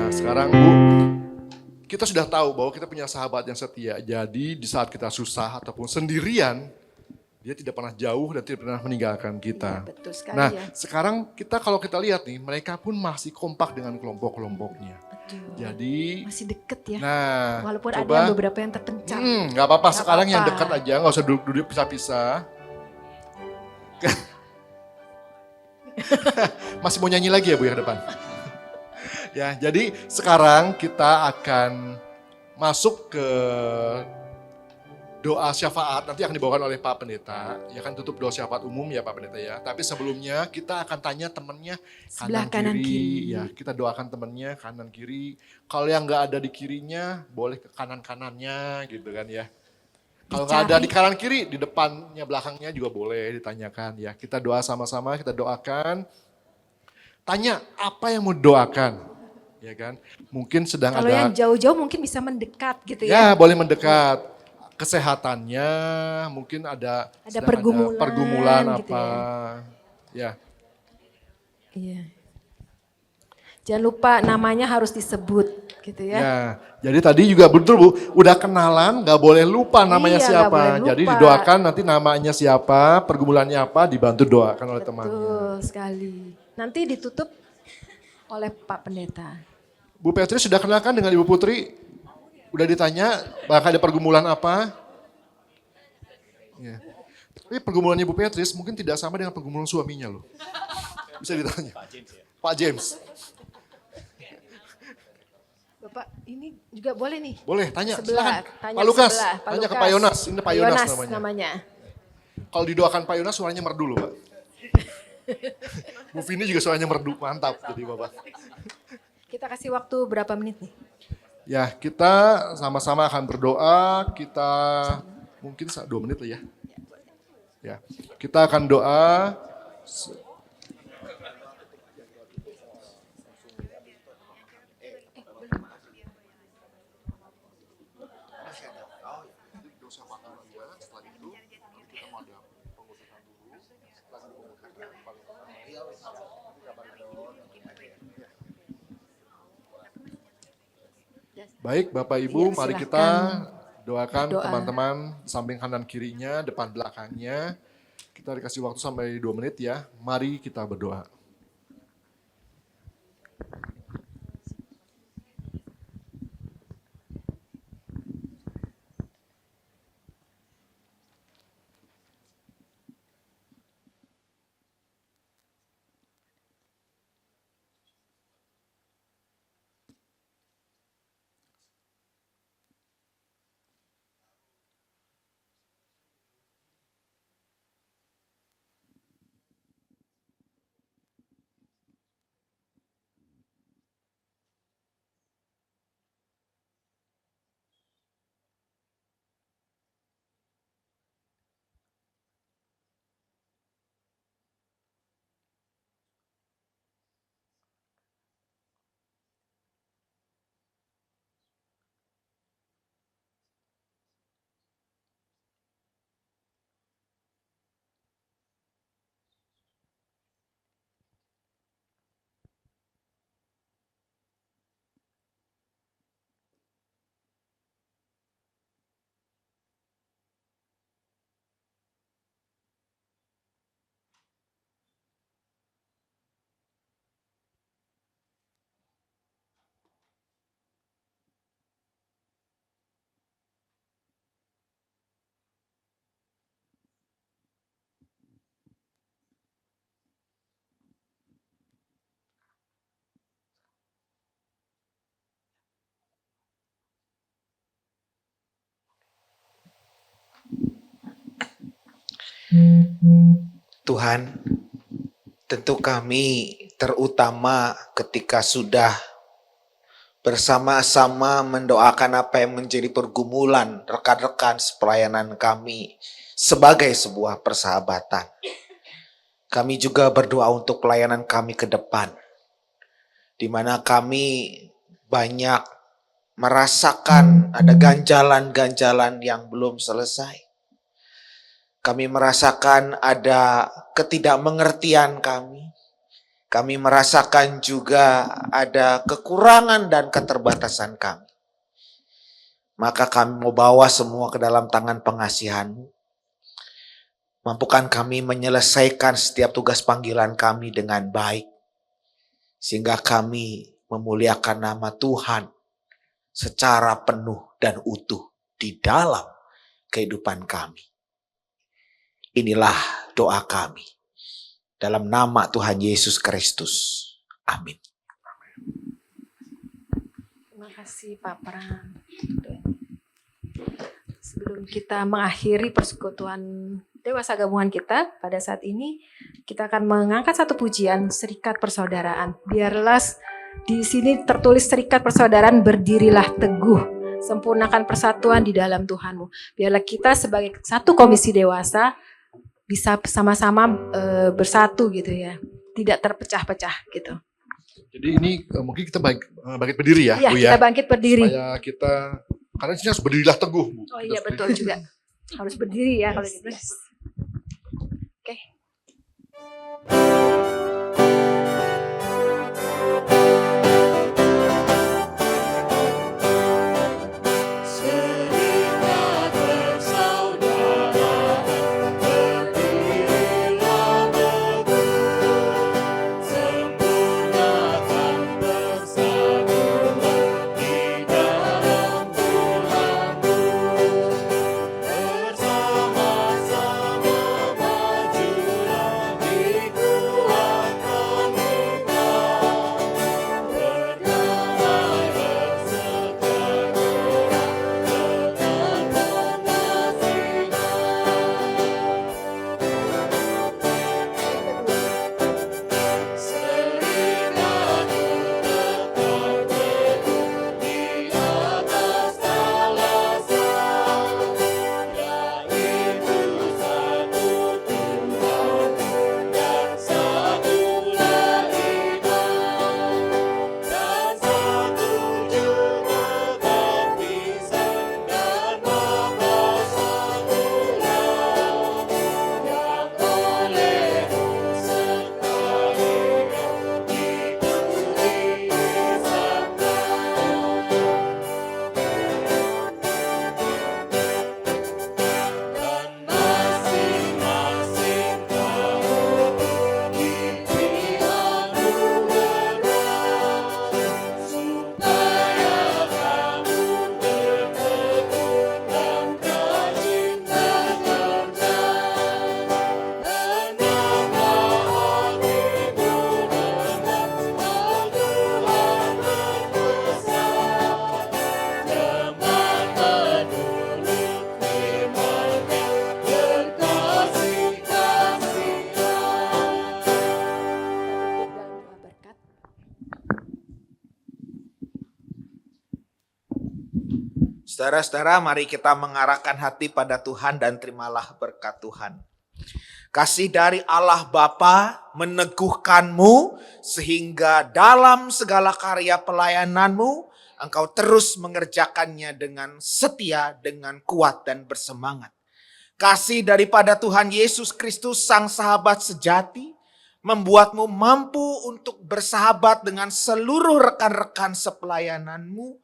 Nah sekarang Bu, kita sudah tahu bahwa kita punya sahabat yang setia. Jadi di saat kita susah ataupun sendirian, dia tidak pernah jauh dan tidak pernah meninggalkan kita. Iya, betul sekali Nah ya. sekarang kalau kita lihat nih, mereka pun masih kompak dengan kelompok-kelompoknya. Betul. Jadi, Masih deket ya. nah Walaupun ada coba, yang beberapa yang terpencar. nggak apa-apa Nggak sekarang yang apa-apa. dekat aja, nggak usah duduk-duduk pisah-pisah. Masih mau nyanyi lagi ya Bu ya ke depan? Ya, jadi sekarang kita akan masuk ke doa syafaat, nanti akan dibawakan oleh Pak Pendeta. Ya kan tutup doa syafaat umum ya Pak Pendeta ya. Tapi sebelumnya kita akan tanya temannya Sebelah kanan kanan kiri. kiri. Ya, kita doakan temannya kanan kiri. Kalau yang nggak ada di kirinya, boleh ke kanan-kanannya gitu kan ya. Kalau nggak ada Dicari. di kanan kiri, di depannya, belakangnya juga boleh ditanyakan ya. Kita doa sama-sama, kita doakan. Tanya apa yang mau doakan, ya kan? Mungkin sedang Kalau ada, yang jauh-jauh mungkin bisa mendekat gitu ya ya. boleh mendekat. Kesehatannya, mungkin ada Ada sedang pergumulan pergumulan gitu apa, ya. Iya. Jangan lupa namanya harus disebut gitu ya. Ya, jadi tadi juga betul Bu, udah kenalan nggak boleh lupa namanya Iya, nggak siapa. boleh Jadi lupa. didoakan nanti namanya siapa, pergumulannya apa, dibantu doakan oleh temannya. Betul sekali. Nanti ditutup oleh Pak Pendeta. Bu Petri sudah kenalkan dengan Ibu Putri? Udah ditanya, bakal ada pergumulan apa? Ya. Tapi pergumulannya Bu Petris mungkin tidak sama dengan pergumulan suaminya loh. Bisa ditanya. Pak James. Bapak ini juga boleh nih. Boleh tanya, Sebelah, silakan. tanya Pak Lukas, sebelah, Pak tanya ke Lukas. Pak Yonas. Ini Pak Yonas namanya. Kalau didoakan Pak Yonas suaranya merdu loh Pak. Bu Vini juga suaranya merdu, mantap jadi Bapak. Kita kasih waktu berapa menit nih? Ya kita sama-sama akan berdoa, kita mungkin 2 menit lah ya. Ya, kita akan doa. Baik Bapak Ibu, Iya, mari silahkan. kita doakan Doa. teman-teman samping kanan kirinya, depan belakangnya. Kita dikasih waktu sampai 2 menit ya. Mari kita berdoa. Tuhan, tentu kami terutama ketika sudah bersama-sama mendoakan apa yang menjadi pergumulan rekan-rekan pelayanan kami sebagai sebuah persahabatan. Kami juga berdoa untuk pelayanan kami ke depan, di mana kami banyak merasakan ada ganjalan-ganjalan yang belum selesai. Kami merasakan ada ketidakmengertian kami, Kami merasakan juga ada kekurangan dan keterbatasan kami. Maka kami mau bawa semua ke dalam tangan pengasihan-Mu. Mampukan kami menyelesaikan setiap tugas panggilan kami dengan baik. Sehingga kami memuliakan nama Tuhan secara penuh dan utuh di dalam kehidupan kami. Inilah doa kami. Dalam nama Tuhan Yesus Kristus. Amin. Terima kasih Pak Pram. Sebelum kita mengakhiri persekutuan dewasa gabungan kita pada saat ini, kita akan mengangkat satu pujian, Serikat Persaudaraan. Biarlah di sini tertulis Serikat Persaudaraan, berdirilah teguh, sempurnakan persatuan di dalam Tuhanmu. Biarlah kita sebagai satu komisi dewasa bisa sama-sama bersatu gitu ya, tidak terpecah-pecah gitu. Jadi ini mungkin kita bangkit berdiri ya, Iya, Bu kita ya. bangkit berdiri. Supaya kita, karena di sini harus berdirilah teguh, Bu. Oh iya betul juga, harus berdiri ya kalau gitu. Oke. Serikat persaudaraan, berdirilah teguh, sempurnakan persatuan di dalam Tuhanmu. Bersama-sama majulah di kuatkan kita, berdamai berseterulah dengan pengasihan. Serikat tetap teguh di atas alasan, yaitu satu Tuhan dan satulah iman, dan satu juga baptisan dan Bapa satulah, yang olehmu sekalian diberi dan masing-masing kamu diberi anugerah, supaya kamu bertekun dan rajin bekerja, menambah hatimu dengan Tuhan berpesan, teman menurut firman-Nya berkasih-kasihan. Dan doa berkat. Saudara-saudara, mari kita mengarahkan hati pada Tuhan dan terimalah berkat Tuhan. Kasih dari Allah Bapa meneguhkanmu sehingga dalam segala karya pelayananmu engkau terus mengerjakannya dengan setia, dengan kuat dan bersemangat. Kasih daripada Tuhan Yesus Kristus Sang Sahabat sejati membuatmu mampu untuk bersahabat dengan seluruh rekan-rekan sepelayananmu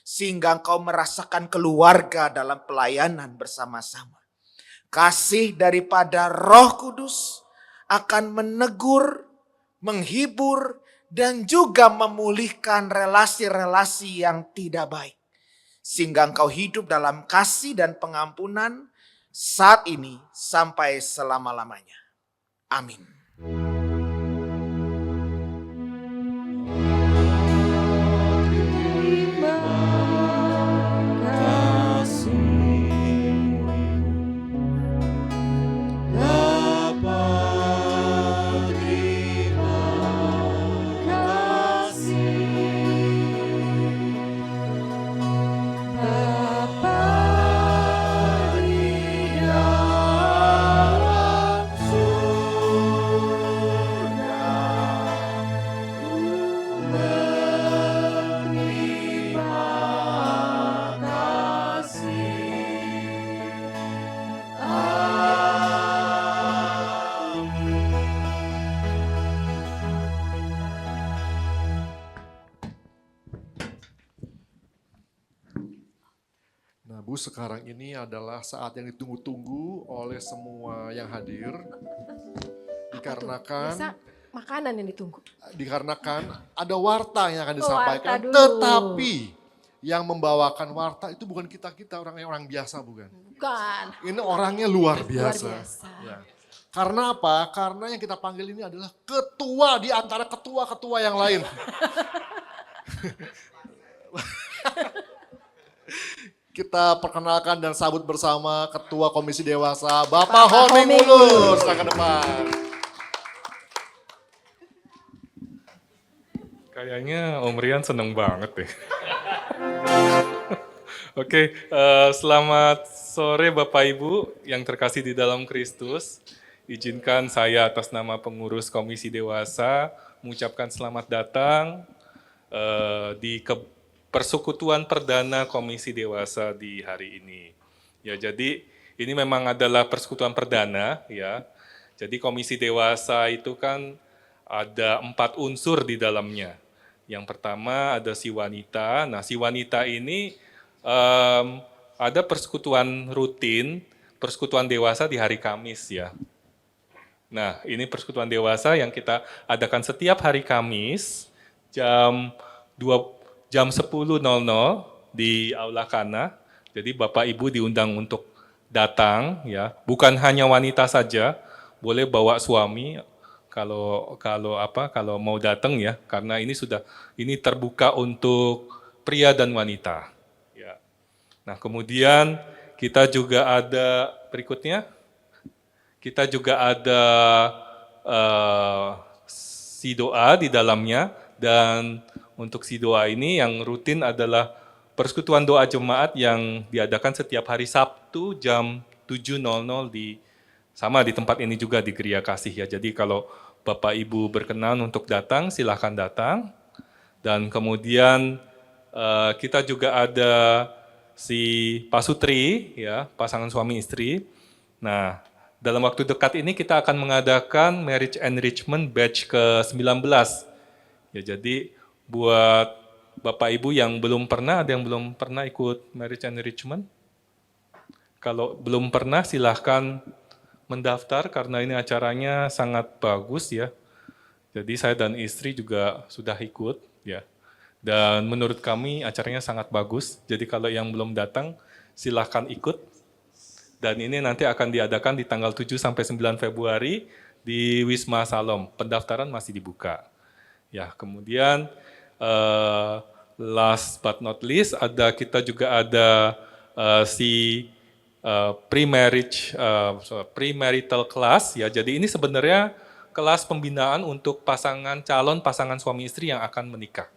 sehingga engkau merasakan keluarga dalam pelayanan bersama-sama. Kasih daripada Roh Kudus akan menegur, menghibur, dan juga memulihkan relasi-relasi yang tidak baik. Sehingga engkau hidup dalam kasih dan pengampunan saat ini sampai selama-lamanya. Amin. Dalam Nah, Bu, sekarang ini adalah saat yang ditunggu-tunggu oleh semua yang hadir. Dikarenakan Biasa makanan yang ditunggu. ada warta yang akan Oh, disampaikan, warta dulu. tetapi yang membawakan warta itu bukan kita-kita orang biasa, bukan. Bukan. Ini orangnya luar biasa. Luar biasa. Ya. Karena apa? Karena yang kita panggil ini adalah ketua di antara ketua-ketua yang lain. Kita perkenalkan dan sambut bersama Ketua Komisi Dewasa, Bapak Homing Homing Ulur. Silakan ke depan. Kayaknya Om Rian seneng banget deh. Oke, selamat sore Bapak Ibu yang terkasih di dalam Kristus. Izinkan saya atas nama pengurus Komisi Dewasa mengucapkan selamat datang di persekutuan perdana Komisi Dewasa di hari ini. Ya, jadi ini memang adalah persekutuan perdana ya. Jadi Komisi Dewasa itu kan ada 4 unsur di dalamnya. Yang pertama ada si wanita. Nah, si wanita ini ada persekutuan rutin, persekutuan dewasa di hari Kamis ya. Nah, ini persekutuan dewasa yang kita adakan setiap hari Kamis jam 10.00 di Aula Kana. Jadi Bapak Ibu diundang untuk datang ya. Bukan hanya wanita saja, boleh bawa suami kalau mau datang ya, karena ini terbuka untuk pria dan wanita. Ya. Nah, kemudian kita juga ada berikutnya, kita juga ada si doa di dalamnya, dan untuk si doa ini yang rutin adalah persekutuan doa jemaat yang diadakan setiap hari Sabtu jam 7.00 sama di tempat ini juga di Geria Kasih ya. Jadi kalau Bapak Ibu berkenan untuk datang, silahkan datang. Dan kemudian kita juga ada si Pasutri, ya, pasangan suami istri. Nah, dalam waktu dekat ini kita akan mengadakan Marriage Enrichment Batch ke-19. Ya, jadi buat Bapak Ibu yang belum pernah, ada yang belum pernah ikut Marriage Enrichment? Kalau belum pernah silahkan mendaftar karena ini acaranya sangat bagus ya. Jadi saya dan istri juga sudah ikut ya. Dan menurut kami acaranya sangat bagus. Jadi kalau yang belum datang silahkan ikut. Dan ini nanti akan diadakan di tanggal 7 sampai 9 Februari di Wisma Salom. Pendaftaran masih dibuka. Ya, kemudian last but not least kita juga ada premarital class ya. Jadi ini sebenarnya kelas pembinaan untuk calon pasangan suami istri yang akan menikah.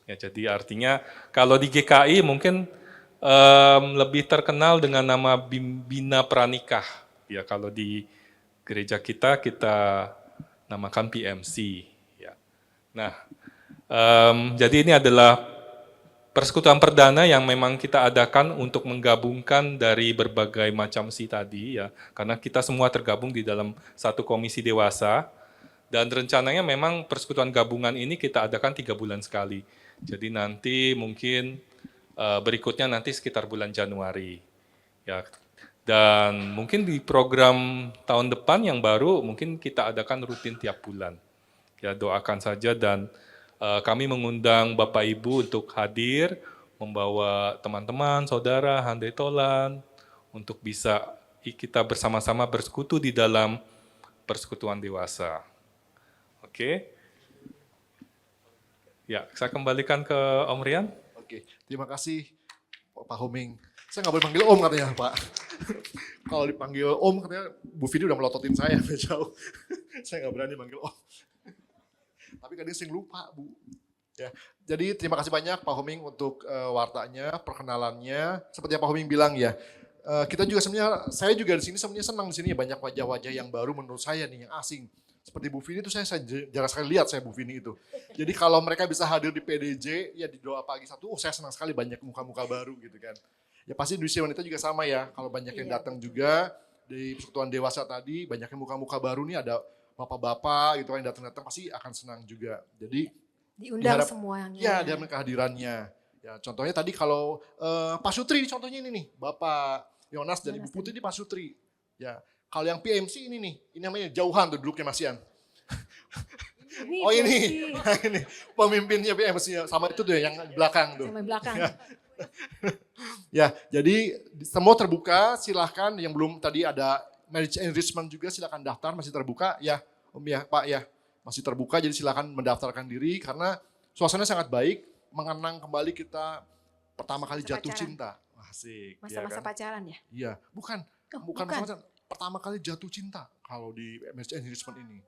Ya, jadi artinya kalau di GKI mungkin lebih terkenal dengan nama Bina Pranikah. Ya, kalau di gereja kita namakan PMC. Ya. Nah, jadi ini adalah persekutuan perdana yang memang kita adakan untuk menggabungkan dari berbagai macam tadi ya, karena kita semua tergabung di dalam satu komisi dewasa, dan rencananya memang persekutuan gabungan ini kita adakan 3 bulan sekali. Jadi nanti mungkin berikutnya nanti sekitar bulan Januari ya, dan mungkin di program tahun depan yang baru mungkin kita adakan rutin tiap bulan. Ya, doakan saja, dan kami mengundang Bapak Ibu untuk hadir, membawa teman-teman, saudara, handai tolan, untuk bisa kita bersama-sama bersekutu di dalam persekutuan dewasa. Oke? Ya, saya kembalikan ke Om Rian. Oke, terima kasih Pak Homing. Saya nggak boleh panggil Om katanya Pak. Kalau dipanggil Om katanya Bu Vini udah melototin saya jauh. Saya nggak berani panggil Om. Tapi kadang sering lupa, Bu. Ya, jadi terima kasih banyak Pak Homing untuk wartanya, perkenalannya. Seperti yang Pak Homing bilang ya, kita juga sebenarnya, saya juga di sini sebenarnya senang di sini banyak wajah-wajah yang baru menurut saya nih, yang asing. Seperti Bu Vini itu saya jarang sekali lihat Bu Vini itu. Jadi kalau mereka bisa hadir di PDJ, ya di doa pagi satu, saya senang sekali banyak muka-muka baru gitu kan. Ya pasti di usia wanita juga sama ya, kalau banyak yang datang juga di persekutuan dewasa tadi, banyaknya muka-muka baru nih, ada bapak-bapak gitu kan yang datang-datang pasti akan senang juga. Jadi Diundang semuanya. ya, dengan kehadirannya. Ya, contohnya tadi kalau Pak Sutri contohnya ini nih, Bapak Yonas dan Ibu Putri di Pak Sutri. Ya, kalau yang PMC ini nih, ini namanya jauhan tuh duduknya Mas Ian. Ini Oh ini, versi ini pemimpinnya PMC sama itu tuh yang di belakang tuh. sama belakang. Ya, jadi semua terbuka, silahkan yang belum tadi ada marriage enrichment juga silahkan daftar, masih terbuka ya Om ya Pak ya, masih terbuka jadi silahkan mendaftarkan diri karena suasananya sangat baik, mengenang kembali kita pertama kali Masa jatuh pacaran. cinta. Asik, Masa-masa ya kan? pacaran ya? Iya, bukan, Oh, bukan bukan. masa pacaran, pertama kali jatuh cinta kalau di marriage enrichment ini.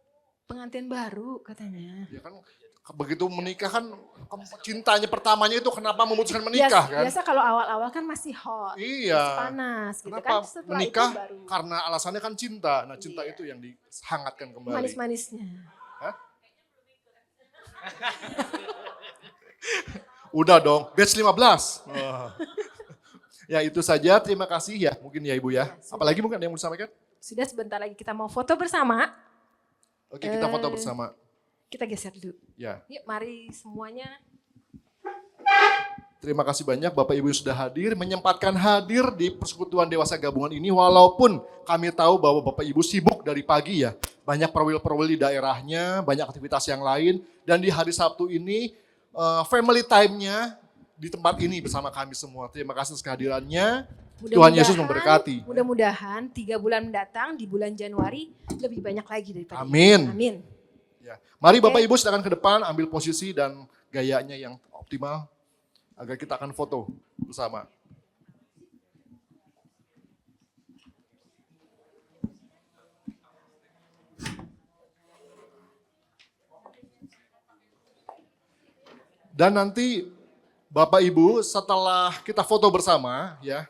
Pengantin baru katanya. Ya kan begitu menikah kan cintanya pertamanya itu kenapa memutuskan menikah kan? Biasa kalau awal-awal kan masih hot, Iya. masih panas gitu Kenapa kan. Setelah menikah? itu baru Karena alasannya kan cinta. Nah cinta itu yang dihangatkan kembali. manis-manisnya. Hah? Udah dong, batch 15. Wah. Ya itu saja, terima kasih ya mungkin ya Ibu ya. sudah. Apalagi mungkin ada yang mau disampaikan? Sudah sebentar lagi kita mau foto bersama. Oke kita foto bersama. Kita geser dulu. Ya, Yuk mari semuanya. terima kasih banyak Bapak Ibu yang sudah hadir, menyempatkan hadir di Persekutuan Dewasa Gabungan ini walaupun kami tahu bahwa Bapak Ibu sibuk dari pagi ya. Banyak perwil-perwil di daerahnya, banyak aktivitas yang lain. Dan di hari Sabtu ini family time-nya di tempat ini bersama kami semua. Terima kasih atas kehadirannya. Tuhan Yesus memberkati. Mudah-mudahan 3 bulan mendatang di bulan Januari lebih banyak lagi daripada ini. Amin. Amin. Ya. Mari Oke. Bapak Ibu silakan ke depan, ambil posisi dan gayanya yang optimal agar kita akan foto bersama. Dan nanti Bapak Ibu setelah kita foto bersama ya,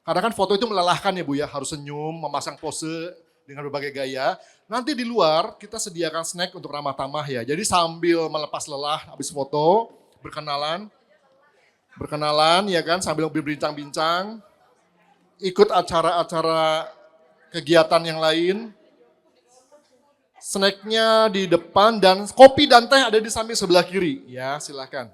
karena kan foto itu melelahkan ya Bu ya, harus senyum, memasang pose dengan berbagai gaya. Nanti di luar kita sediakan snack untuk ramah tamah ya. Jadi sambil melepas lelah habis foto, berkenalan ya kan, sambil berbincang-bincang, ikut acara-acara kegiatan yang lain. Snacknya di depan dan kopi dan teh ada di samping sebelah kiri ya, silakan.